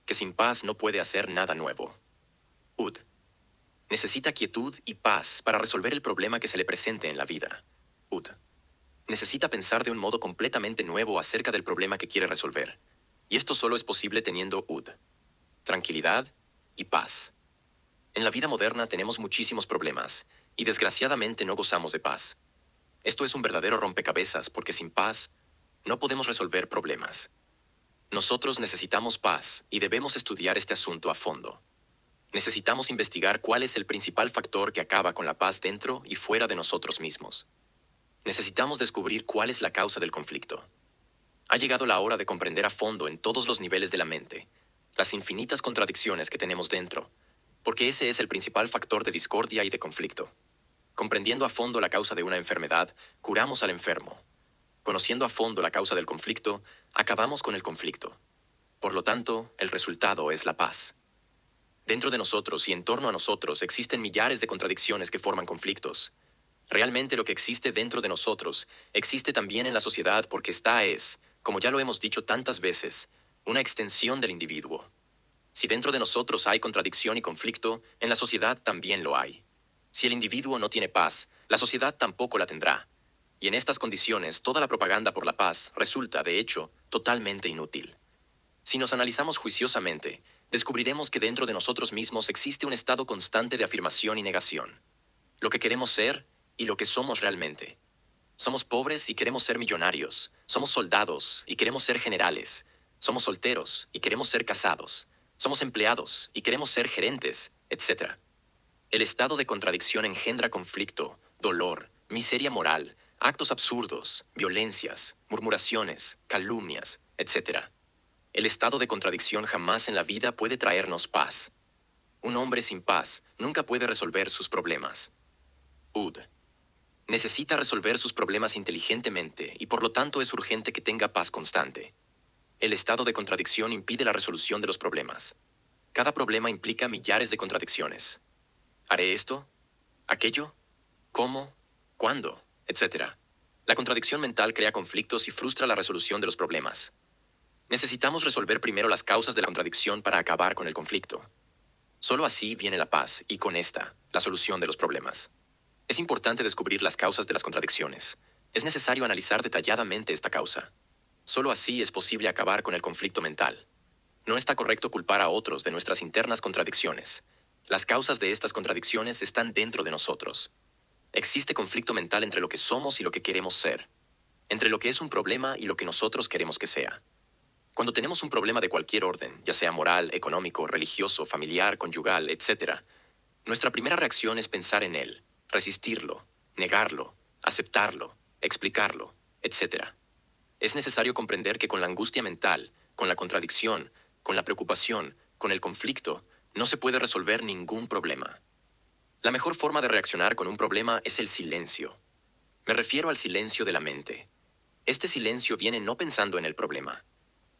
que sin paz no puede hacer nada nuevo. Ud necesita quietud y paz para resolver el problema que se le presente en la vida. Ud necesita pensar de un modo completamente nuevo acerca del problema que quiere resolver. Y esto solo es posible teniendo Ud, tranquilidad y paz. En la vida moderna tenemos muchísimos problemas, y desgraciadamente no gozamos de paz. Esto es un verdadero rompecabezas porque sin paz no podemos resolver problemas. Nosotros necesitamos paz y debemos estudiar este asunto a fondo. Necesitamos investigar cuál es el principal factor que acaba con la paz dentro y fuera de nosotros mismos. Necesitamos descubrir cuál es la causa del conflicto. Ha llegado la hora de comprender a fondo en todos los niveles de la mente las infinitas contradicciones que tenemos dentro, porque ese es el principal factor de discordia y de conflicto. Comprendiendo a fondo la causa de una enfermedad, curamos al enfermo. Conociendo a fondo la causa del conflicto, acabamos con el conflicto. Por lo tanto, el resultado es la paz. Dentro de nosotros y en torno a nosotros existen millares de contradicciones que forman conflictos. Realmente lo que existe dentro de nosotros existe también en la sociedad porque esta es, como ya lo hemos dicho tantas veces, una extensión del individuo. Si dentro de nosotros hay contradicción y conflicto, en la sociedad también lo hay. Si el individuo no tiene paz, la sociedad tampoco la tendrá. Y en estas condiciones, toda la propaganda por la paz resulta, de hecho, totalmente inútil. Si nos analizamos juiciosamente, descubriremos que dentro de nosotros mismos existe un estado constante de afirmación y negación. Lo que queremos ser y lo que somos realmente. Somos pobres y queremos ser millonarios. Somos soldados y queremos ser generales. Somos solteros y queremos ser casados. Somos empleados y queremos ser gerentes, etc. El estado de contradicción engendra conflicto, dolor, miseria moral, actos absurdos, violencias, murmuraciones, calumnias, etc. El estado de contradicción jamás en la vida puede traernos paz. Un hombre sin paz nunca puede resolver sus problemas. Ud. Necesita resolver sus problemas inteligentemente y por lo tanto es urgente que tenga paz constante. El estado de contradicción impide la resolución de los problemas. Cada problema implica millares de contradicciones. ¿Haré esto? ¿Aquello? ¿Cómo? ¿Cuándo? Etcétera. La contradicción mental crea conflictos y frustra la resolución de los problemas. Necesitamos resolver primero las causas de la contradicción para acabar con el conflicto. Solo así viene la paz y con esta, la solución de los problemas. Es importante descubrir las causas de las contradicciones. Es necesario analizar detalladamente esta causa. Solo así es posible acabar con el conflicto mental. No está correcto culpar a otros de nuestras internas contradicciones. Las causas de estas contradicciones están dentro de nosotros. Existe conflicto mental entre lo que somos y lo que queremos ser, entre lo que es un problema y lo que nosotros queremos que sea. Cuando tenemos un problema de cualquier orden, ya sea moral, económico, religioso, familiar, conyugal, etc., nuestra primera reacción es pensar en él, resistirlo, negarlo, aceptarlo, explicarlo, etc. Es necesario comprender que con la angustia mental, con la contradicción, con la preocupación, con el conflicto, no se puede resolver ningún problema. La mejor forma de reaccionar con un problema es el silencio. Me refiero al silencio de la mente. Este silencio viene no pensando en el problema.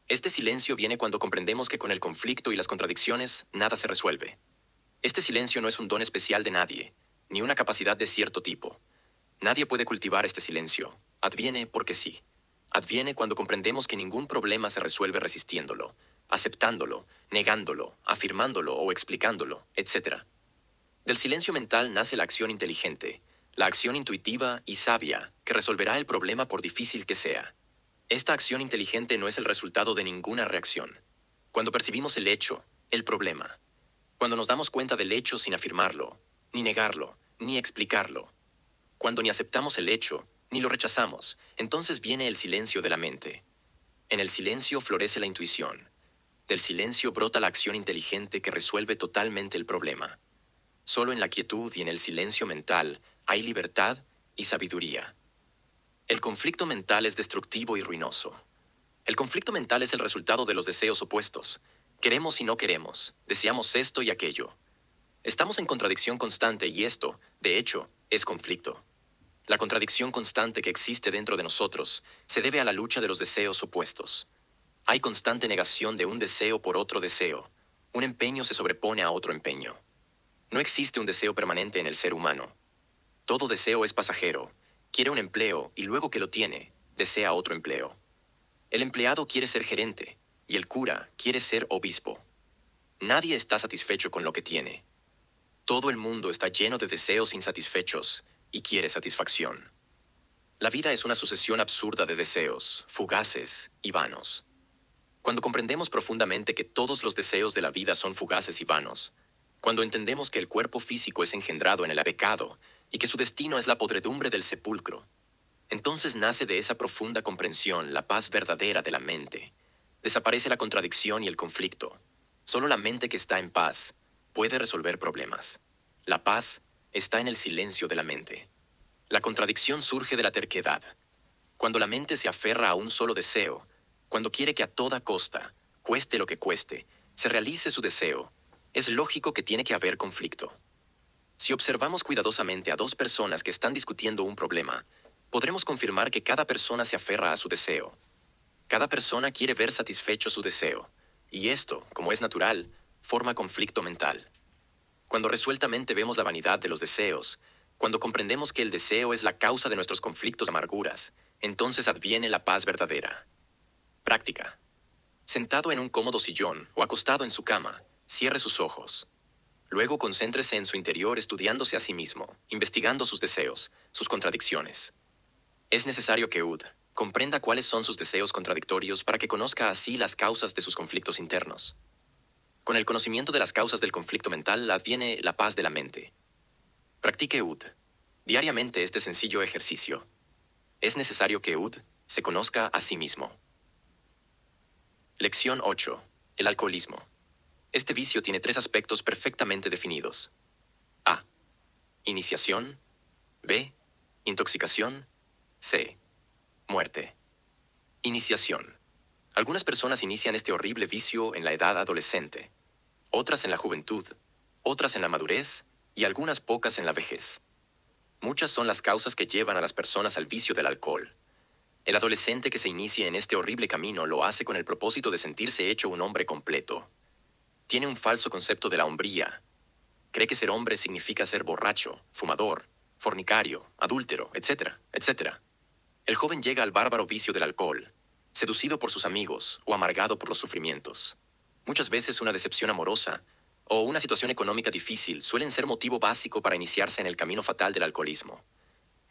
Este silencio viene cuando comprendemos que con el conflicto y las contradicciones nada se resuelve. Este silencio no es un don especial de nadie, ni una capacidad de cierto tipo. Nadie puede cultivar este silencio. Adviene porque sí. Adviene cuando comprendemos que ningún problema se resuelve resistiéndolo, aceptándolo, negándolo, afirmándolo o explicándolo, etc. Del silencio mental nace la acción inteligente, la acción intuitiva y sabia que resolverá el problema por difícil que sea. Esta acción inteligente no es el resultado de ninguna reacción. Cuando percibimos el hecho, el problema. Cuando nos damos cuenta del hecho sin afirmarlo, ni negarlo, ni explicarlo. Cuando ni aceptamos el hecho, ni lo rechazamos, entonces viene el silencio de la mente. En el silencio florece la intuición. Del silencio brota la acción inteligente que resuelve totalmente el problema. Solo en la quietud y en el silencio mental hay libertad y sabiduría. El conflicto mental es destructivo y ruinoso. El conflicto mental es el resultado de los deseos opuestos. Queremos y no queremos, deseamos esto y aquello. Estamos en contradicción constante y esto, de hecho, es conflicto. La contradicción constante que existe dentro de nosotros se debe a la lucha de los deseos opuestos. Hay constante negación de un deseo por otro deseo. Un empeño se sobrepone a otro empeño. No existe un deseo permanente en el ser humano. Todo deseo es pasajero. Quiere un empleo y luego que lo tiene, desea otro empleo. El empleado quiere ser gerente y el cura quiere ser obispo. Nadie está satisfecho con lo que tiene. Todo el mundo está lleno de deseos insatisfechos y quiere satisfacción. La vida es una sucesión absurda de deseos, fugaces y vanos. Cuando comprendemos profundamente que todos los deseos de la vida son fugaces y vanos, cuando entendemos que el cuerpo físico es engendrado en el pecado y que su destino es la podredumbre del sepulcro, entonces nace de esa profunda comprensión la paz verdadera de la mente. Desaparece la contradicción y el conflicto. Solo la mente que está en paz puede resolver problemas. La paz está en el silencio de la mente. La contradicción surge de la terquedad. Cuando la mente se aferra a un solo deseo, cuando quiere que a toda costa, cueste lo que cueste, se realice su deseo, es lógico que tiene que haber conflicto. Si observamos cuidadosamente a dos personas que están discutiendo un problema, podremos confirmar que cada persona se aferra a su deseo. Cada persona quiere ver satisfecho su deseo, y esto, como es natural, forma conflicto mental. Cuando resueltamente vemos la vanidad de los deseos, cuando comprendemos que el deseo es la causa de nuestros conflictos y amarguras, entonces adviene la paz verdadera. Práctica. Sentado en un cómodo sillón o acostado en su cama, cierre sus ojos. Luego concéntrese en su interior estudiándose a sí mismo, investigando sus deseos, sus contradicciones. Es necesario que Ud comprenda cuáles son sus deseos contradictorios para que conozca así las causas de sus conflictos internos. Con el conocimiento de las causas del conflicto mental adviene la paz de la mente. Practique Ud diariamente este sencillo ejercicio. Es necesario que Ud se conozca a sí mismo. Lección 8. El alcoholismo. Este vicio tiene tres aspectos perfectamente definidos. A. Iniciación. B. Intoxicación. C. Muerte. Iniciación. Algunas personas inician este horrible vicio en la edad adolescente, otras en la juventud, otras en la madurez y algunas pocas en la vejez. Muchas son las causas que llevan a las personas al vicio del alcohol. El adolescente que se inicia en este horrible camino lo hace con el propósito de sentirse hecho un hombre completo. Tiene un falso concepto de la hombría. Cree que ser hombre significa ser borracho, fumador, fornicario, adúltero, etcétera, etcétera. El joven llega al bárbaro vicio del alcohol, seducido por sus amigos o amargado por los sufrimientos. Muchas veces una decepción amorosa o una situación económica difícil suelen ser motivo básico para iniciarse en el camino fatal del alcoholismo.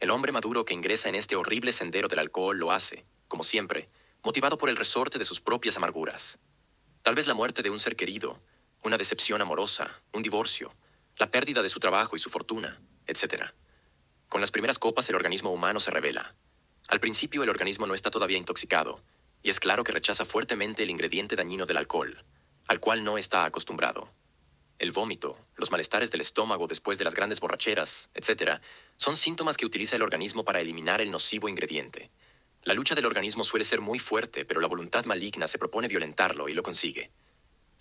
El hombre maduro que ingresa en este horrible sendero del alcohol lo hace, como siempre, motivado por el resorte de sus propias amarguras. Tal vez la muerte de un ser querido, una decepción amorosa, un divorcio, la pérdida de su trabajo y su fortuna, etc. Con las primeras copas el organismo humano se revela. Al principio el organismo no está todavía intoxicado, y es claro que rechaza fuertemente el ingrediente dañino del alcohol, al cual no está acostumbrado. El vómito, los malestares del estómago después de las grandes borracheras, etc., son síntomas que utiliza el organismo para eliminar el nocivo ingrediente. La lucha del organismo suele ser muy fuerte, pero la voluntad maligna se propone violentarlo y lo consigue.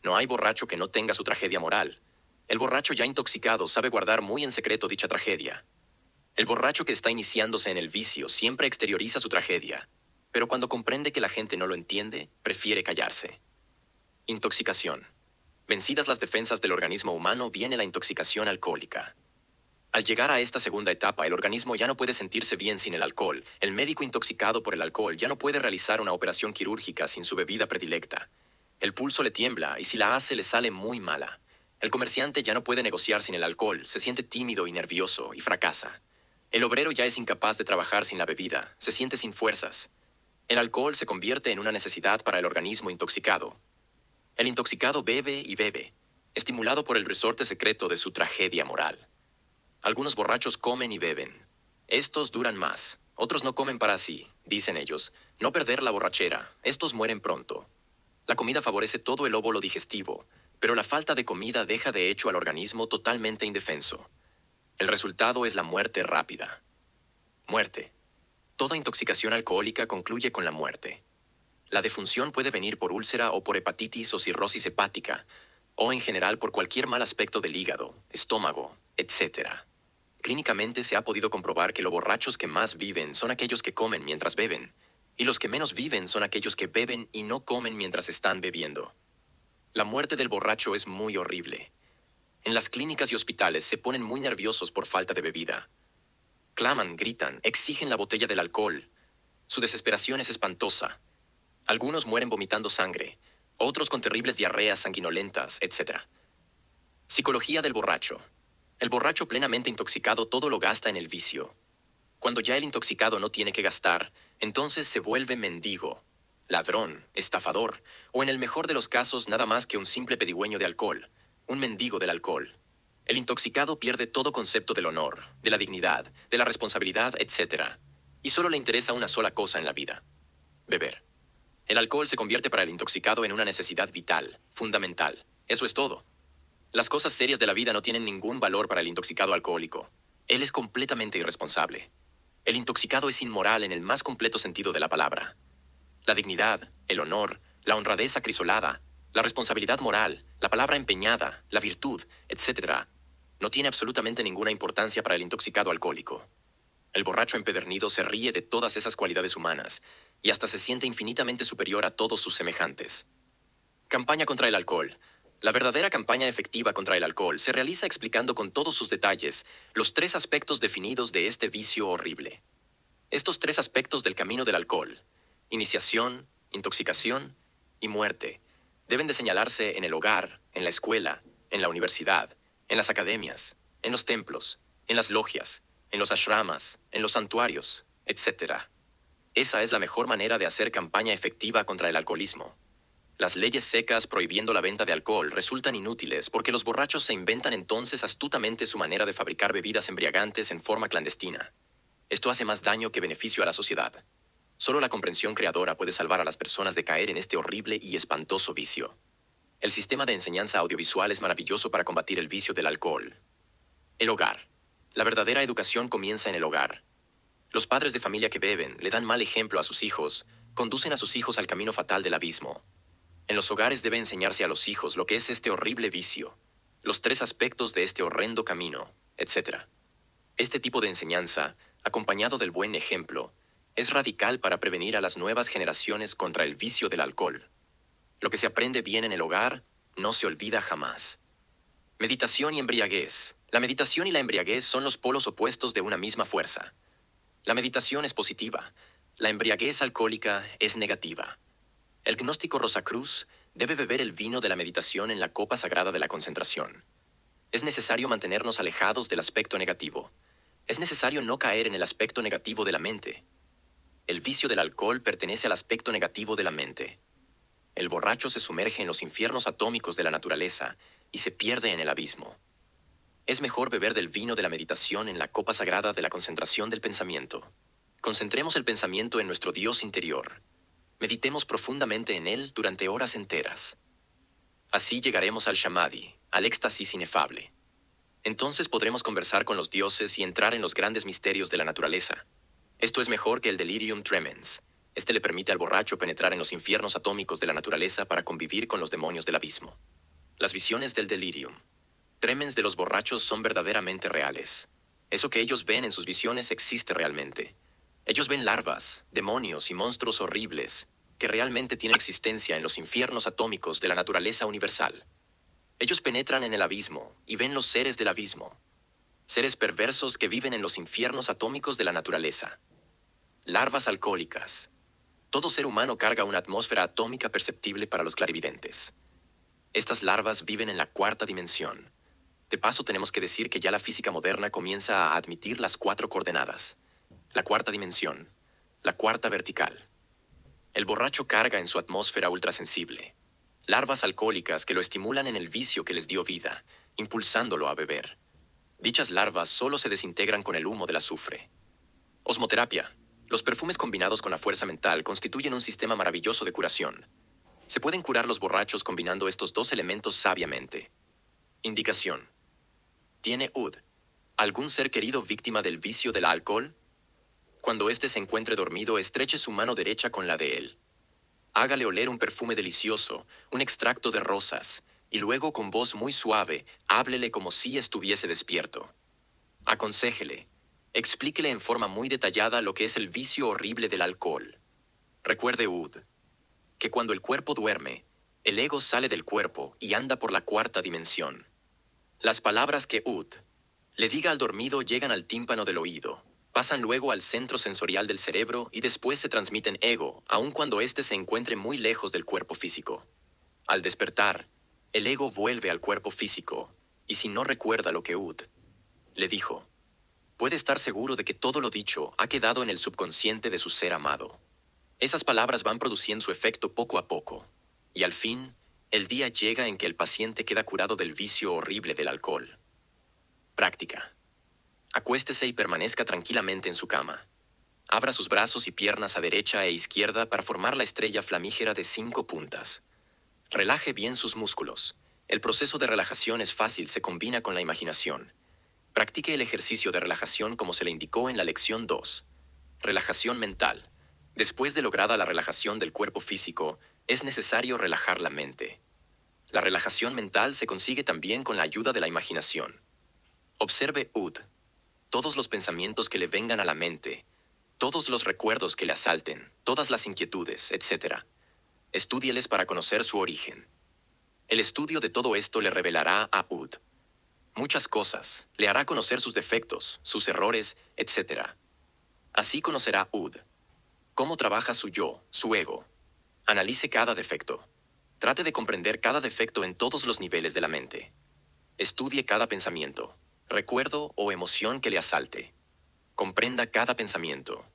No hay borracho que no tenga su tragedia moral. El borracho ya intoxicado sabe guardar muy en secreto dicha tragedia. El borracho que está iniciándose en el vicio siempre exterioriza su tragedia, pero cuando comprende que la gente no lo entiende, prefiere callarse. Intoxicación. Vencidas las defensas del organismo humano, viene la intoxicación alcohólica. Al llegar a esta segunda etapa, el organismo ya no puede sentirse bien sin el alcohol. El médico intoxicado por el alcohol ya no puede realizar una operación quirúrgica sin su bebida predilecta. El pulso le tiembla y si la hace le sale muy mala. El comerciante ya no puede negociar sin el alcohol, se siente tímido y nervioso y fracasa. El obrero ya es incapaz de trabajar sin la bebida, se siente sin fuerzas. El alcohol se convierte en una necesidad para el organismo intoxicado. El intoxicado bebe y bebe, estimulado por el resorte secreto de su tragedia moral. Algunos borrachos comen y beben. Estos duran más, otros no comen para sí, dicen ellos, no perder la borrachera, estos mueren pronto. La comida favorece todo el óvulo digestivo, pero la falta de comida deja de hecho al organismo totalmente indefenso. El resultado es la muerte rápida. Muerte. Toda intoxicación alcohólica concluye con la muerte. La defunción puede venir por úlcera o por hepatitis o cirrosis hepática, o en general por cualquier mal aspecto del hígado, estómago, etc. Clínicamente se ha podido comprobar que los borrachos que más viven son aquellos que comen mientras beben, y los que menos viven son aquellos que beben y no comen mientras están bebiendo. La muerte del borracho es muy horrible. En las clínicas y hospitales se ponen muy nerviosos por falta de bebida. Claman, gritan, exigen la botella del alcohol. Su desesperación es espantosa. Algunos mueren vomitando sangre, otros con terribles diarreas sanguinolentas, etc. Psicología del borracho. El borracho plenamente intoxicado todo lo gasta en el vicio. Cuando ya el intoxicado no tiene que gastar, entonces se vuelve mendigo, ladrón, estafador, o en el mejor de los casos nada más que un simple pedigüeño de alcohol, un mendigo del alcohol. El intoxicado pierde todo concepto del honor, de la dignidad, de la responsabilidad, etc. Y solo le interesa una sola cosa en la vida: beber. El alcohol se convierte para el intoxicado en una necesidad vital, fundamental. Eso es todo. Las cosas serias de la vida no tienen ningún valor para el intoxicado alcohólico. Él es completamente irresponsable. El intoxicado es inmoral en el más completo sentido de la palabra. La dignidad, el honor, la honradez acrisolada, la responsabilidad moral, la palabra empeñada, la virtud, etc., no tiene absolutamente ninguna importancia para el intoxicado alcohólico. El borracho empedernido se ríe de todas esas cualidades humanas y hasta se siente infinitamente superior a todos sus semejantes. Campaña contra el alcohol. La verdadera campaña efectiva contra el alcohol se realiza explicando con todos sus detalles los tres aspectos definidos de este vicio horrible. Estos tres aspectos del camino del alcohol, iniciación, intoxicación y muerte, deben de señalarse en el hogar, en la escuela, en la universidad, en las academias, en los templos, en las logias, en los ashramas, en los santuarios, etc. Esa es la mejor manera de hacer campaña efectiva contra el alcoholismo. Las leyes secas prohibiendo la venta de alcohol resultan inútiles porque los borrachos se inventan entonces astutamente su manera de fabricar bebidas embriagantes en forma clandestina. Esto hace más daño que beneficio a la sociedad. Solo la comprensión creadora puede salvar a las personas de caer en este horrible y espantoso vicio. El sistema de enseñanza audiovisual es maravilloso para combatir el vicio del alcohol. El hogar. La verdadera educación comienza en el hogar. Los padres de familia que beben, le dan mal ejemplo a sus hijos, conducen a sus hijos al camino fatal del abismo. En los hogares debe enseñarse a los hijos lo que es este horrible vicio, los tres aspectos de este horrendo camino, etc. Este tipo de enseñanza, acompañado del buen ejemplo, es radical para prevenir a las nuevas generaciones contra el vicio del alcohol. Lo que se aprende bien en el hogar no se olvida jamás. Meditación y embriaguez. La meditación y la embriaguez son los polos opuestos de una misma fuerza. La meditación es positiva, la embriaguez alcohólica es negativa. El gnóstico Rosacruz debe beber el vino de la meditación en la copa sagrada de la concentración. Es necesario mantenernos alejados del aspecto negativo. Es necesario no caer en el aspecto negativo de la mente. El vicio del alcohol pertenece al aspecto negativo de la mente. El borracho se sumerge en los infiernos atómicos de la naturaleza y se pierde en el abismo. Es mejor beber del vino de la meditación en la copa sagrada de la concentración del pensamiento. Concentremos el pensamiento en nuestro Dios interior. Meditemos profundamente en él durante horas enteras. Así llegaremos al Samadhi, al éxtasis inefable. Entonces podremos conversar con los dioses y entrar en los grandes misterios de la naturaleza. Esto es mejor que el delirium tremens. Este le permite al borracho penetrar en los infiernos atómicos de la naturaleza para convivir con los demonios del abismo. Las visiones del delirium tremens de los borrachos son verdaderamente reales. Eso que ellos ven en sus visiones existe realmente. Ellos ven larvas, demonios y monstruos horribles que realmente tienen existencia en los infiernos atómicos de la naturaleza universal. Ellos penetran en el abismo y ven los seres del abismo, seres perversos que viven en los infiernos atómicos de la naturaleza. Larvas alcohólicas. Todo ser humano carga una atmósfera atómica perceptible para los clarividentes. Estas larvas viven en la cuarta dimensión. De paso, tenemos que decir que ya la física moderna comienza a admitir las cuatro coordenadas. La cuarta dimensión, la cuarta vertical. El borracho carga en su atmósfera ultrasensible larvas alcohólicas que lo estimulan en el vicio que les dio vida, impulsándolo a beber. Dichas larvas solo se desintegran con el humo del azufre. Osmoterapia. Los perfumes combinados con la fuerza mental constituyen un sistema maravilloso de curación. Se pueden curar los borrachos combinando estos dos elementos sabiamente. Indicación. ¿Tiene UD algún ser querido víctima del vicio del alcohol? Cuando éste se encuentre dormido, estreche su mano derecha con la de él. Hágale oler un perfume delicioso, un extracto de rosas, y luego con voz muy suave, háblele como si estuviese despierto. Aconséjele, explíquele en forma muy detallada lo que es el vicio horrible del alcohol. Recuerde, Ud, que cuando el cuerpo duerme, el ego sale del cuerpo y anda por la cuarta dimensión. Las palabras que Ud le diga al dormido llegan al tímpano del oído, pasan luego al centro sensorial del cerebro y después se transmiten ego, aun cuando éste se encuentre muy lejos del cuerpo físico. Al despertar, el ego vuelve al cuerpo físico, y si no recuerda lo que Ud le dijo, puede estar seguro de que todo lo dicho ha quedado en el subconsciente de su ser amado. Esas palabras van produciendo su efecto poco a poco, y al fin, el día llega en que el paciente queda curado del vicio horrible del alcohol. Práctica. Acuéstese y permanezca tranquilamente en su cama. Abra sus brazos y piernas a derecha e izquierda para formar la estrella flamígera de 5 puntas. Relaje bien sus músculos. El proceso de relajación es fácil, se combina con la imaginación. Practique el ejercicio de relajación como se le indicó en la lección 2. Relajación mental. Después de lograda la relajación del cuerpo físico, es necesario relajar la mente. La relajación mental se consigue también con la ayuda de la imaginación. Observe Ud. Todos los pensamientos que le vengan a la mente, todos los recuerdos que le asalten, todas las inquietudes, etc. Estúdieles para conocer su origen. El estudio de todo esto le revelará a Ud muchas cosas, le hará conocer sus defectos, sus errores, etc. Así conocerá Ud cómo trabaja su yo, su ego. Analice cada defecto. Trate de comprender cada defecto en todos los niveles de la mente. Estudie cada pensamiento, recuerdo o emoción que le asalte. Comprenda cada pensamiento.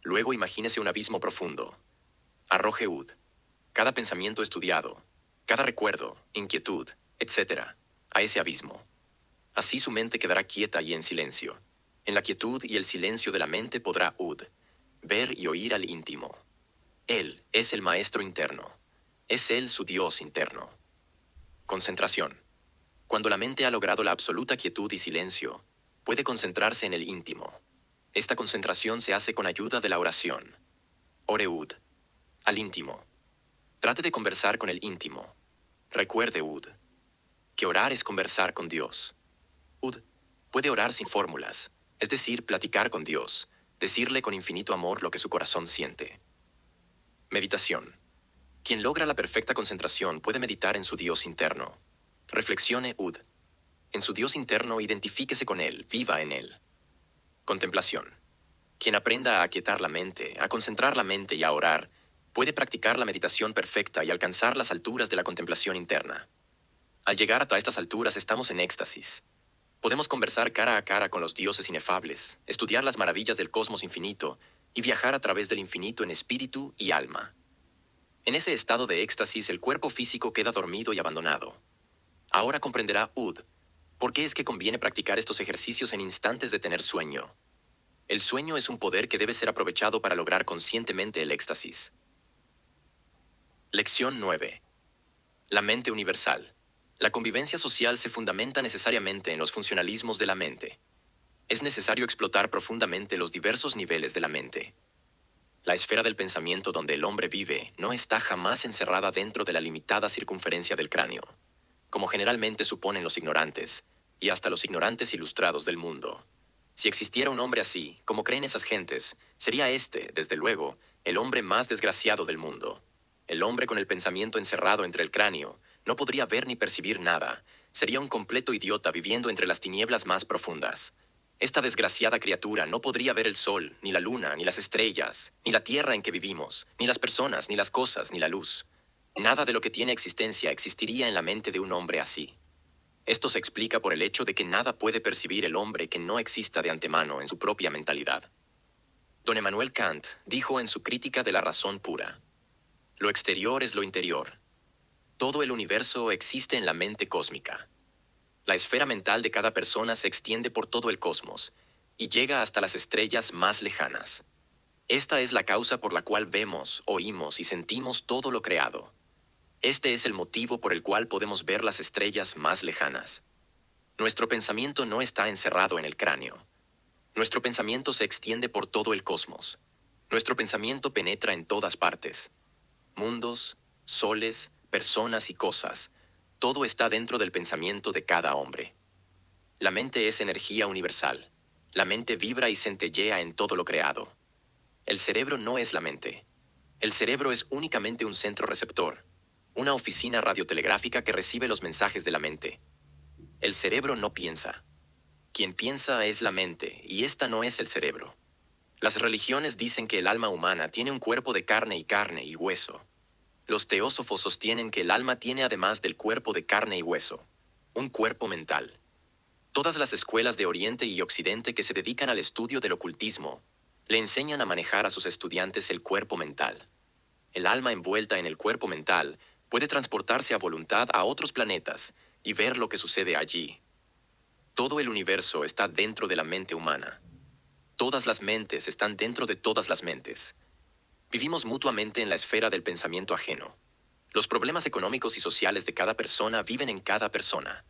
Luego imagínese un abismo profundo. Arroje Ud cada pensamiento estudiado, cada recuerdo, inquietud, etc., a ese abismo. Así su mente quedará quieta y en silencio. En la quietud y el silencio de la mente podrá Ud ver y oír al íntimo. Él es el maestro interno. Es él su Dios interno. Concentración. Cuando la mente ha logrado la absoluta quietud y silencio, puede concentrarse en el íntimo. Esta concentración se hace con ayuda de la oración. Ore Ud al íntimo. Trate de conversar con el íntimo. Recuerde, Ud, que orar es conversar con Dios. Ud puede orar sin fórmulas, es decir, platicar con Dios, decirle con infinito amor lo que su corazón siente. Meditación. Quien logra la perfecta concentración puede meditar en su Dios interno. Reflexione, Ud. En su Dios interno, identifíquese con él, viva en él. Contemplación. Quien aprenda a aquietar la mente, a concentrar la mente y a orar, puede practicar la meditación perfecta y alcanzar las alturas de la contemplación interna. Al llegar hasta estas alturas estamos en éxtasis. Podemos conversar cara a cara con los dioses inefables, estudiar las maravillas del cosmos infinito y viajar a través del infinito en espíritu y alma. En ese estado de éxtasis el cuerpo físico queda dormido y abandonado. Ahora comprenderá Ud por qué es que conviene practicar estos ejercicios en instantes de tener sueño. El sueño es un poder que debe ser aprovechado para lograr conscientemente el éxtasis. Lección 9. La mente universal. La convivencia social se fundamenta necesariamente en los funcionalismos de la mente. Es necesario explotar profundamente los diversos niveles de la mente. La esfera del pensamiento donde el hombre vive no está jamás encerrada dentro de la limitada circunferencia del cráneo, como generalmente suponen los ignorantes, y hasta los ignorantes ilustrados del mundo. Si existiera un hombre así, como creen esas gentes, sería este, desde luego, el hombre más desgraciado del mundo. El hombre con el pensamiento encerrado entre el cráneo no podría ver ni percibir nada. Sería un completo idiota viviendo entre las tinieblas más profundas. Esta desgraciada criatura no podría ver el sol, ni la luna, ni las estrellas, ni la tierra en que vivimos, ni las personas, ni las cosas, ni la luz. Nada de lo que tiene existencia existiría en la mente de un hombre así. Esto se explica por el hecho de que nada puede percibir el hombre que no exista de antemano en su propia mentalidad. Don Emmanuel Kant dijo en su Crítica de la razón pura: lo exterior es lo interior. Todo el universo existe en la mente cósmica. La esfera mental de cada persona se extiende por todo el cosmos y llega hasta las estrellas más lejanas. Esta es la causa por la cual vemos, oímos y sentimos todo lo creado. Este es el motivo por el cual podemos ver las estrellas más lejanas. Nuestro pensamiento no está encerrado en el cráneo. Nuestro pensamiento se extiende por todo el cosmos. Nuestro pensamiento penetra en todas partes. Mundos, soles, personas y cosas. Todo está dentro del pensamiento de cada hombre. La mente es energía universal. La mente vibra y centellea en todo lo creado. El cerebro no es la mente. El cerebro es únicamente un centro receptor, una oficina radiotelegráfica que recibe los mensajes de la mente. El cerebro no piensa. Quien piensa es la mente, y esta no es el cerebro. Las religiones dicen que el alma humana tiene un cuerpo de carne y hueso. Los teósofos sostienen que el alma tiene, además del cuerpo de carne y hueso, un cuerpo mental. Todas las escuelas de Oriente y Occidente que se dedican al estudio del ocultismo le enseñan a manejar a sus estudiantes el cuerpo mental. El alma envuelta en el cuerpo mental puede transportarse a voluntad a otros planetas y ver lo que sucede allí. Todo el universo está dentro de la mente humana. Todas las mentes están dentro de todas las mentes. Vivimos mutuamente en la esfera del pensamiento ajeno. Los problemas económicos y sociales de cada persona viven en cada persona.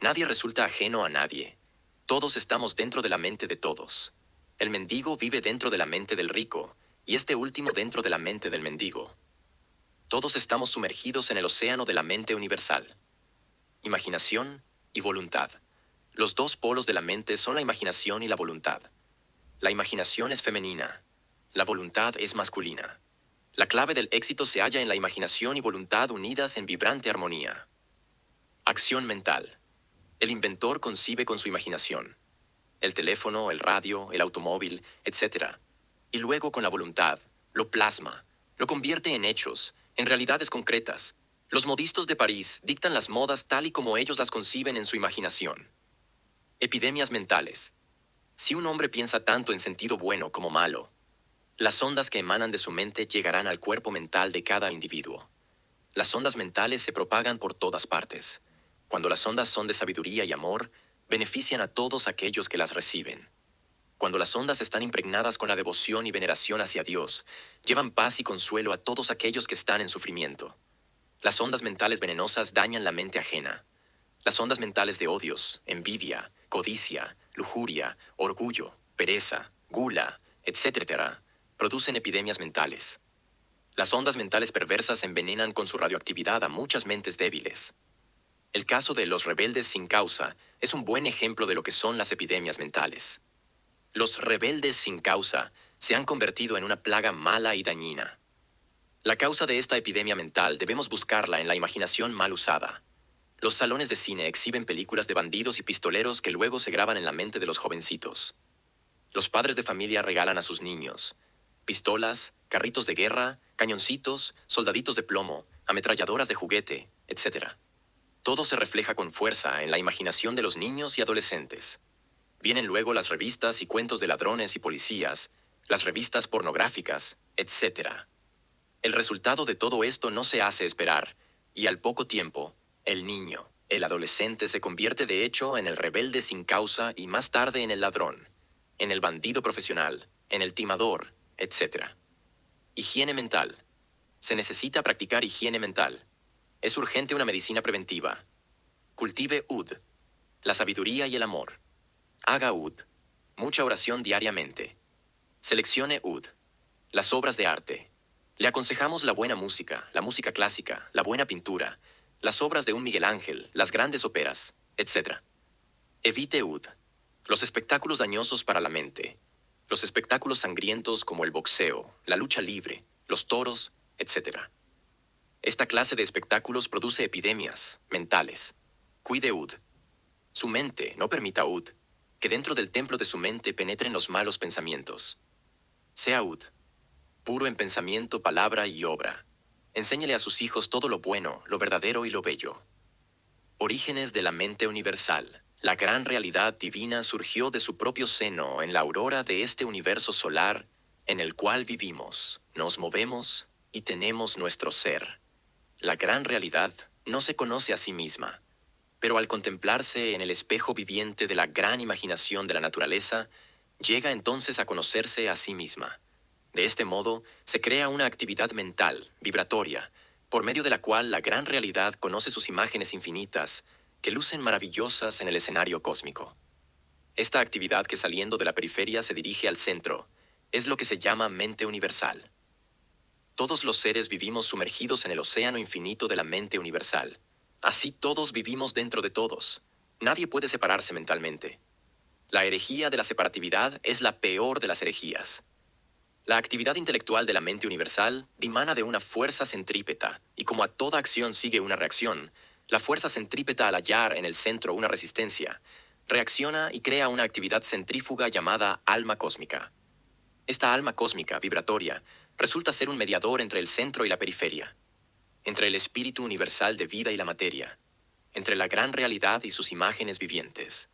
Nadie resulta ajeno a nadie. Todos estamos dentro de la mente de todos. El mendigo vive dentro de la mente del rico, y este último dentro de la mente del mendigo. Todos estamos sumergidos en el océano de la mente universal. Imaginación y voluntad. Los dos polos de la mente son la imaginación y la voluntad. La imaginación es femenina. La voluntad es masculina. La clave del éxito se halla en la imaginación y voluntad unidas en vibrante armonía. Acción mental. El inventor concibe con su imaginación. El teléfono, el radio, el automóvil, etc. Y luego con la voluntad, lo plasma, lo convierte en hechos, en realidades concretas. Los modistos de París dictan las modas tal y como ellos las conciben en su imaginación. Epidemias mentales. Si un hombre piensa tanto en sentido bueno como malo, las ondas que emanan de su mente llegarán al cuerpo mental de cada individuo. Las ondas mentales se propagan por todas partes. Cuando las ondas son de sabiduría y amor, benefician a todos aquellos que las reciben. Cuando las ondas están impregnadas con la devoción y veneración hacia Dios, llevan paz y consuelo a todos aquellos que están en sufrimiento. Las ondas mentales venenosas dañan la mente ajena. Las ondas mentales de odios, envidia, codicia, lujuria, orgullo, pereza, gula, etc., producen epidemias mentales. Las ondas mentales perversas envenenan con su radioactividad a muchas mentes débiles. El caso de los rebeldes sin causa es un buen ejemplo de lo que son las epidemias mentales. Los rebeldes sin causa se han convertido en una plaga mala y dañina. La causa de esta epidemia mental debemos buscarla en la imaginación mal usada. Los salones de cine exhiben películas de bandidos y pistoleros que luego se graban en la mente de los jovencitos. Los padres de familia regalan a sus niños pistolas, carritos de guerra, cañoncitos, soldaditos de plomo, ametralladoras de juguete, etc. Todo se refleja con fuerza en la imaginación de los niños y adolescentes. Vienen luego las revistas y cuentos de ladrones y policías, las revistas pornográficas, etc. El resultado de todo esto no se hace esperar, y al poco tiempo, el niño, el adolescente se convierte de hecho en el rebelde sin causa y más tarde en el ladrón, en el bandido profesional, en el timador, etc. Higiene mental. Se necesita practicar higiene mental. Es urgente una medicina preventiva. Cultive UD, la sabiduría y el amor. Haga UD, mucha oración diariamente. Seleccione UD, las obras de arte. Le aconsejamos la buena música, la música clásica, la buena pintura, las obras de un Miguel Ángel, las grandes óperas, etc. Evite UD, los espectáculos dañosos para la mente, los espectáculos sangrientos como el boxeo, la lucha libre, los toros, etc. Esta clase de espectáculos produce epidemias mentales. Cuide UD. Su mente no permita UD, que dentro del templo de su mente penetren los malos pensamientos. Sea UD, puro en pensamiento, palabra y obra. Enséñele a sus hijos todo lo bueno, lo verdadero y lo bello. Orígenes de la mente universal. La gran realidad divina surgió de su propio seno en la aurora de este universo solar en el cual vivimos, nos movemos y tenemos nuestro ser. La gran realidad no se conoce a sí misma, pero al contemplarse en el espejo viviente de la gran imaginación de la naturaleza, llega entonces a conocerse a sí misma. De este modo, se crea una actividad mental, vibratoria, por medio de la cual la gran realidad conoce sus imágenes infinitas, que lucen maravillosas en el escenario cósmico. Esta actividad que saliendo de la periferia se dirige al centro, es lo que se llama mente universal. Todos los seres vivimos sumergidos en el océano infinito de la mente universal. Así todos vivimos dentro de todos. Nadie puede separarse mentalmente. La herejía de la separatividad es la peor de las herejías. La actividad intelectual de la mente universal dimana de una fuerza centrípeta, y como a toda acción sigue una reacción, la fuerza centrípeta al hallar en el centro una resistencia, reacciona y crea una actividad centrífuga llamada alma cósmica. Esta alma cósmica, vibratoria, resulta ser un mediador entre el centro y la periferia, entre el espíritu universal de vida y la materia, entre la gran realidad y sus imágenes vivientes.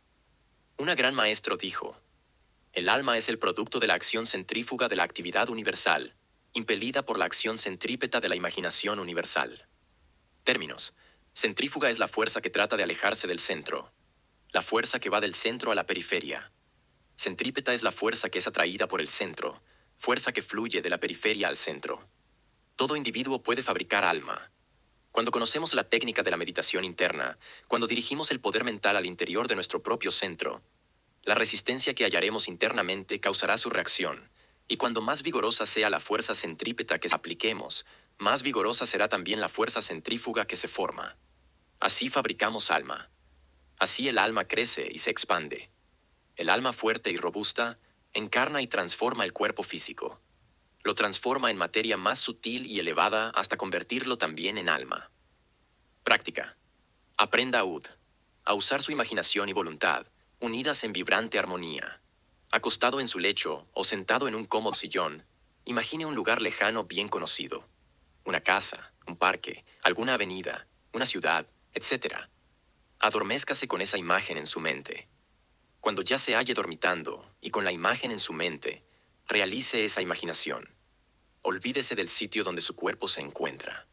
Un gran maestro dijo: el alma es el producto de la acción centrífuga de la actividad universal, impelida por la acción centrípeta de la imaginación universal. Términos. Centrífuga es la fuerza que trata de alejarse del centro. La fuerza que va del centro a la periferia. Centrípeta es la fuerza que es atraída por el centro, fuerza que fluye de la periferia al centro. Todo individuo puede fabricar alma. Cuando conocemos la técnica de la meditación interna, cuando dirigimos el poder mental al interior de nuestro propio centro, la resistencia que hallaremos internamente causará su reacción, y cuando más vigorosa sea la fuerza centrípeta que apliquemos, más vigorosa será también la fuerza centrífuga que se forma. Así fabricamos alma. Así el alma crece y se expande. El alma fuerte y robusta encarna y transforma el cuerpo físico. Lo transforma en materia más sutil y elevada hasta convertirlo también en alma. Práctica. Aprenda UD a usar su imaginación y voluntad, unidas en vibrante armonía. Acostado en su lecho o sentado en un cómodo sillón, imagine un lugar lejano bien conocido. Una casa, un parque, alguna avenida, una ciudad, etc. Adormézcase con esa imagen en su mente. Cuando ya se halle dormitando y con la imagen en su mente, realice esa imaginación. Olvídese del sitio donde su cuerpo se encuentra.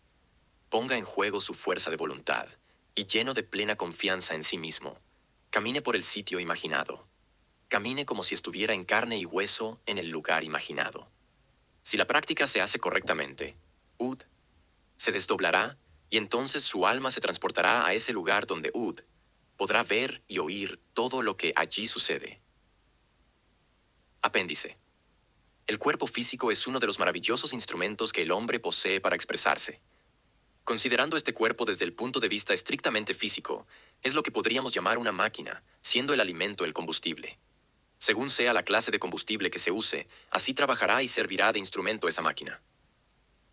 Ponga en juego su fuerza de voluntad y lleno de plena confianza en sí mismo, camine por el sitio imaginado. Camine como si estuviera en carne y hueso en el lugar imaginado. Si la práctica se hace correctamente, Ud se desdoblará y entonces su alma se transportará a ese lugar donde Ud podrá ver y oír todo lo que allí sucede. Apéndice. El cuerpo físico es uno de los maravillosos instrumentos que el hombre posee para expresarse. Considerando este cuerpo desde el punto de vista estrictamente físico, es lo que podríamos llamar una máquina, siendo el alimento el combustible. Según sea la clase de combustible que se use, así trabajará y servirá de instrumento esa máquina.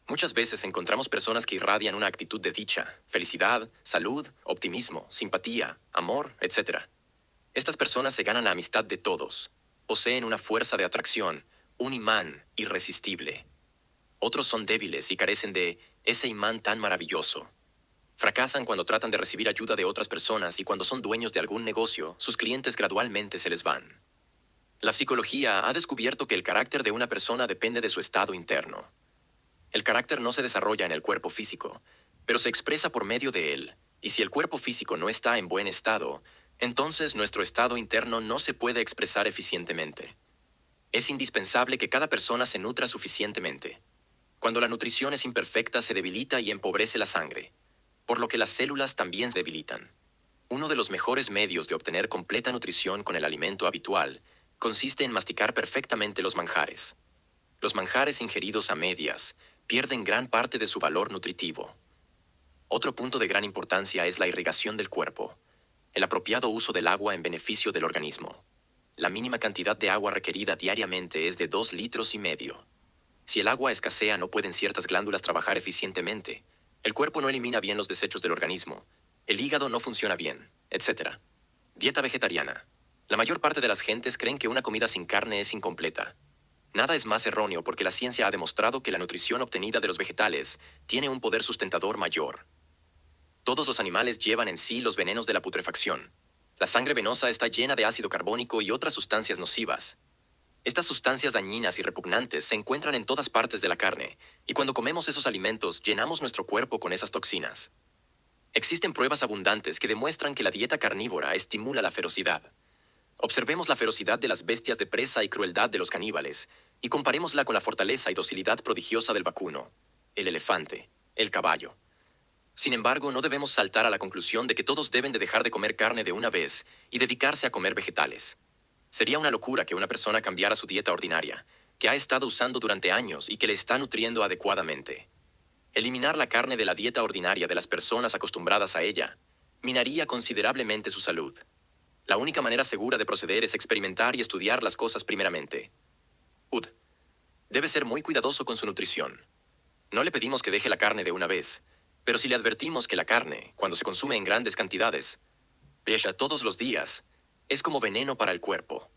Muchas veces encontramos personas que irradian una actitud de dicha, felicidad, salud, optimismo, simpatía, amor, etc. Estas personas se ganan la amistad de todos. Poseen una fuerza de atracción, un imán irresistible. Otros son débiles y carecen de ese imán tan maravilloso. Fracasan cuando tratan de recibir ayuda de otras personas y cuando son dueños de algún negocio, sus clientes gradualmente se les van. La psicología ha descubierto que el carácter de una persona depende de su estado interno. El carácter no se desarrolla en el cuerpo físico, pero se expresa por medio de él, y si el cuerpo físico no está en buen estado, entonces nuestro estado interno no se puede expresar eficientemente. Es indispensable que cada persona se nutra suficientemente. Cuando la nutrición es imperfecta, se debilita y empobrece la sangre, por lo que las células también se debilitan. Uno de los mejores medios de obtener completa nutrición con el alimento habitual consiste en masticar perfectamente los manjares. Los manjares ingeridos a medias pierden gran parte de su valor nutritivo. Otro punto de gran importancia es la irrigación del cuerpo, el apropiado uso del agua en beneficio del organismo. La mínima cantidad de agua requerida diariamente es de 2,5 litros. Si el agua escasea, no pueden ciertas glándulas trabajar eficientemente. El cuerpo no elimina bien los desechos del organismo. El hígado no funciona bien, etc. Dieta vegetariana. La mayor parte de las gentes creen que una comida sin carne es incompleta. Nada es más erróneo porque la ciencia ha demostrado que la nutrición obtenida de los vegetales tiene un poder sustentador mayor. Todos los animales llevan en sí los venenos de la putrefacción. La sangre venosa está llena de ácido carbónico y otras sustancias nocivas. Estas sustancias dañinas y repugnantes se encuentran en todas partes de la carne, y cuando comemos esos alimentos llenamos nuestro cuerpo con esas toxinas. Existen pruebas abundantes que demuestran que la dieta carnívora estimula la ferocidad. Observemos la ferocidad de las bestias de presa y crueldad de los caníbales, y comparémosla con la fortaleza y docilidad prodigiosa del vacuno, el elefante, el caballo. Sin embargo, no debemos saltar a la conclusión de que todos deben de dejar de comer carne de una vez y dedicarse a comer vegetales. Sería una locura que una persona cambiara su dieta ordinaria, que ha estado usando durante años y que le está nutriendo adecuadamente. Eliminar la carne de la dieta ordinaria de las personas acostumbradas a ella minaría considerablemente su salud. La única manera segura de proceder es experimentar y estudiar las cosas primeramente. Ud. Debe ser muy cuidadoso con su nutrición. No le pedimos que deje la carne de una vez, pero si le advertimos que la carne, cuando se consume en grandes cantidades, pesa todos los días, es como veneno para el cuerpo.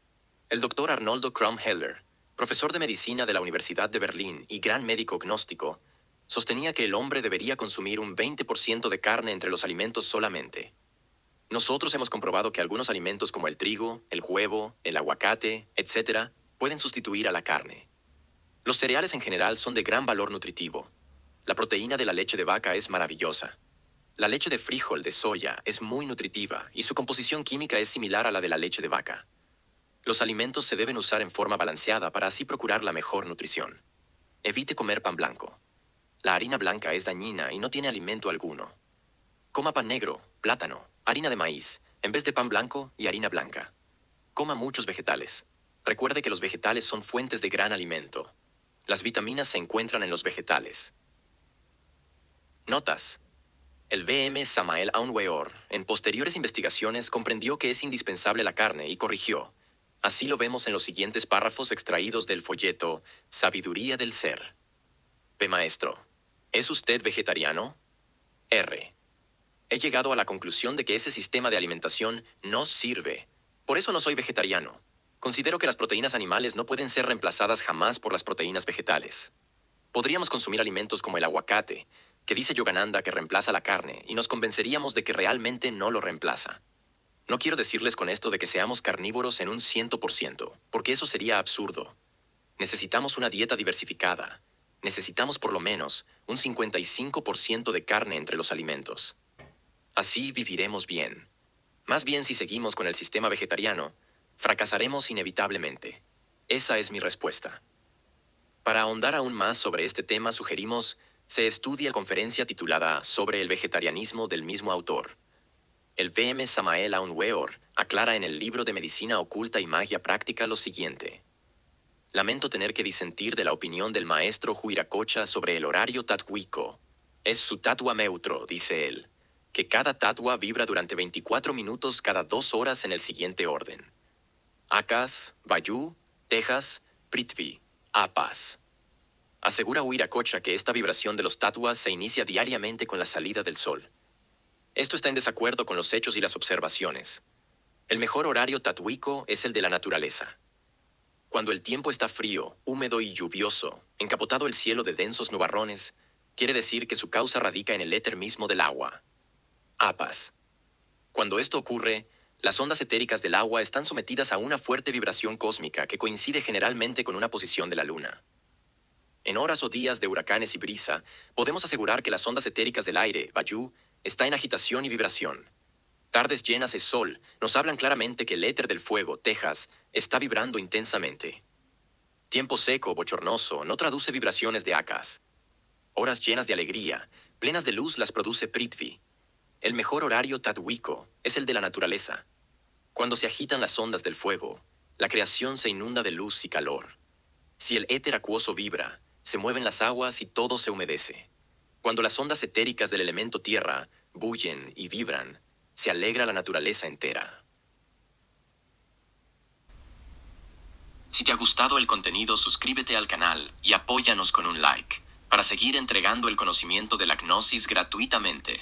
El doctor Arnoldo Krumm-Heller, profesor de medicina de la Universidad de Berlín y gran médico gnóstico, sostenía que el hombre debería consumir un 20% de carne entre los alimentos solamente. Nosotros hemos comprobado que algunos alimentos como el trigo, el huevo, el aguacate, etc., pueden sustituir a la carne. Los cereales en general son de gran valor nutritivo. La proteína de la leche de vaca es maravillosa. La leche de frijol de soya es muy nutritiva y su composición química es similar a la de la leche de vaca. Los alimentos se deben usar en forma balanceada para así procurar la mejor nutrición. Evite comer pan blanco. La harina blanca es dañina y no tiene alimento alguno. Coma pan negro, plátano, harina de maíz, en vez de pan blanco y harina blanca. Coma muchos vegetales. Recuerde que los vegetales son fuentes de gran alimento. Las vitaminas se encuentran en los vegetales. Notas. El VM Samael Aun Weor, en posteriores investigaciones, comprendió que es indispensable la carne y corrigió. Así lo vemos en los siguientes párrafos extraídos del folleto Sabiduría del Ser. P. Maestro. ¿Es usted vegetariano? R. he llegado a la conclusión de que ese sistema de alimentación no sirve. Por eso no soy vegetariano. Considero que las proteínas animales no pueden ser reemplazadas jamás por las proteínas vegetales. Podríamos consumir alimentos como el aguacate, que dice Yogananda que reemplaza la carne, y nos convenceríamos de que realmente no lo reemplaza. No quiero decirles con esto de que seamos carnívoros en un 100%, porque eso sería absurdo. Necesitamos una dieta diversificada. Necesitamos por lo menos un 55% de carne entre los alimentos. Así viviremos bien. Más bien, si seguimos con el sistema vegetariano, fracasaremos inevitablemente. Esa es mi respuesta. Para ahondar aún más sobre este tema, sugerimos se estudie la conferencia titulada Sobre el vegetarianismo del mismo autor. El VM Samael Aun Weor aclara en el libro de Medicina Oculta y Magia Práctica lo siguiente. Lamento tener que disentir de la opinión del maestro Huiracocha sobre el horario tátwico. Es su tatua neutro, dice él, que cada tatua vibra durante 24 minutos cada 2 horas en el siguiente orden. Akas, Vayu, Tejas, Prithvi, Apas. Asegura Huiracocha que esta vibración de los tatuas se inicia diariamente con la salida del sol. Esto está en desacuerdo con los hechos y las observaciones. El mejor horario tatuico es el de la naturaleza. Cuando el tiempo está frío, húmedo y lluvioso, encapotado el cielo de densos nubarrones, quiere decir que su causa radica en el éter mismo del agua. Apas. Cuando esto ocurre, las ondas etéricas del agua están sometidas a una fuerte vibración cósmica que coincide generalmente con una posición de la luna. En horas o días de huracanes y brisa, podemos asegurar que las ondas etéricas del aire, Vayu, está en agitación y vibración. Tardes llenas de sol nos hablan claramente que el éter del fuego, Tejas, está vibrando intensamente. Tiempo seco, bochornoso, no traduce vibraciones de Akas. Horas llenas de alegría, plenas de luz las produce Prithvi. El mejor horario tátwico es el de la naturaleza. Cuando se agitan las ondas del fuego, la creación se inunda de luz y calor. Si el éter acuoso vibra, se mueven las aguas y todo se humedece. Cuando las ondas etéricas del elemento tierra bullen y vibran, se alegra la naturaleza entera. Si te ha gustado el contenido, suscríbete al canal y apóyanos con un like, para seguir entregando el conocimiento de la gnosis gratuitamente.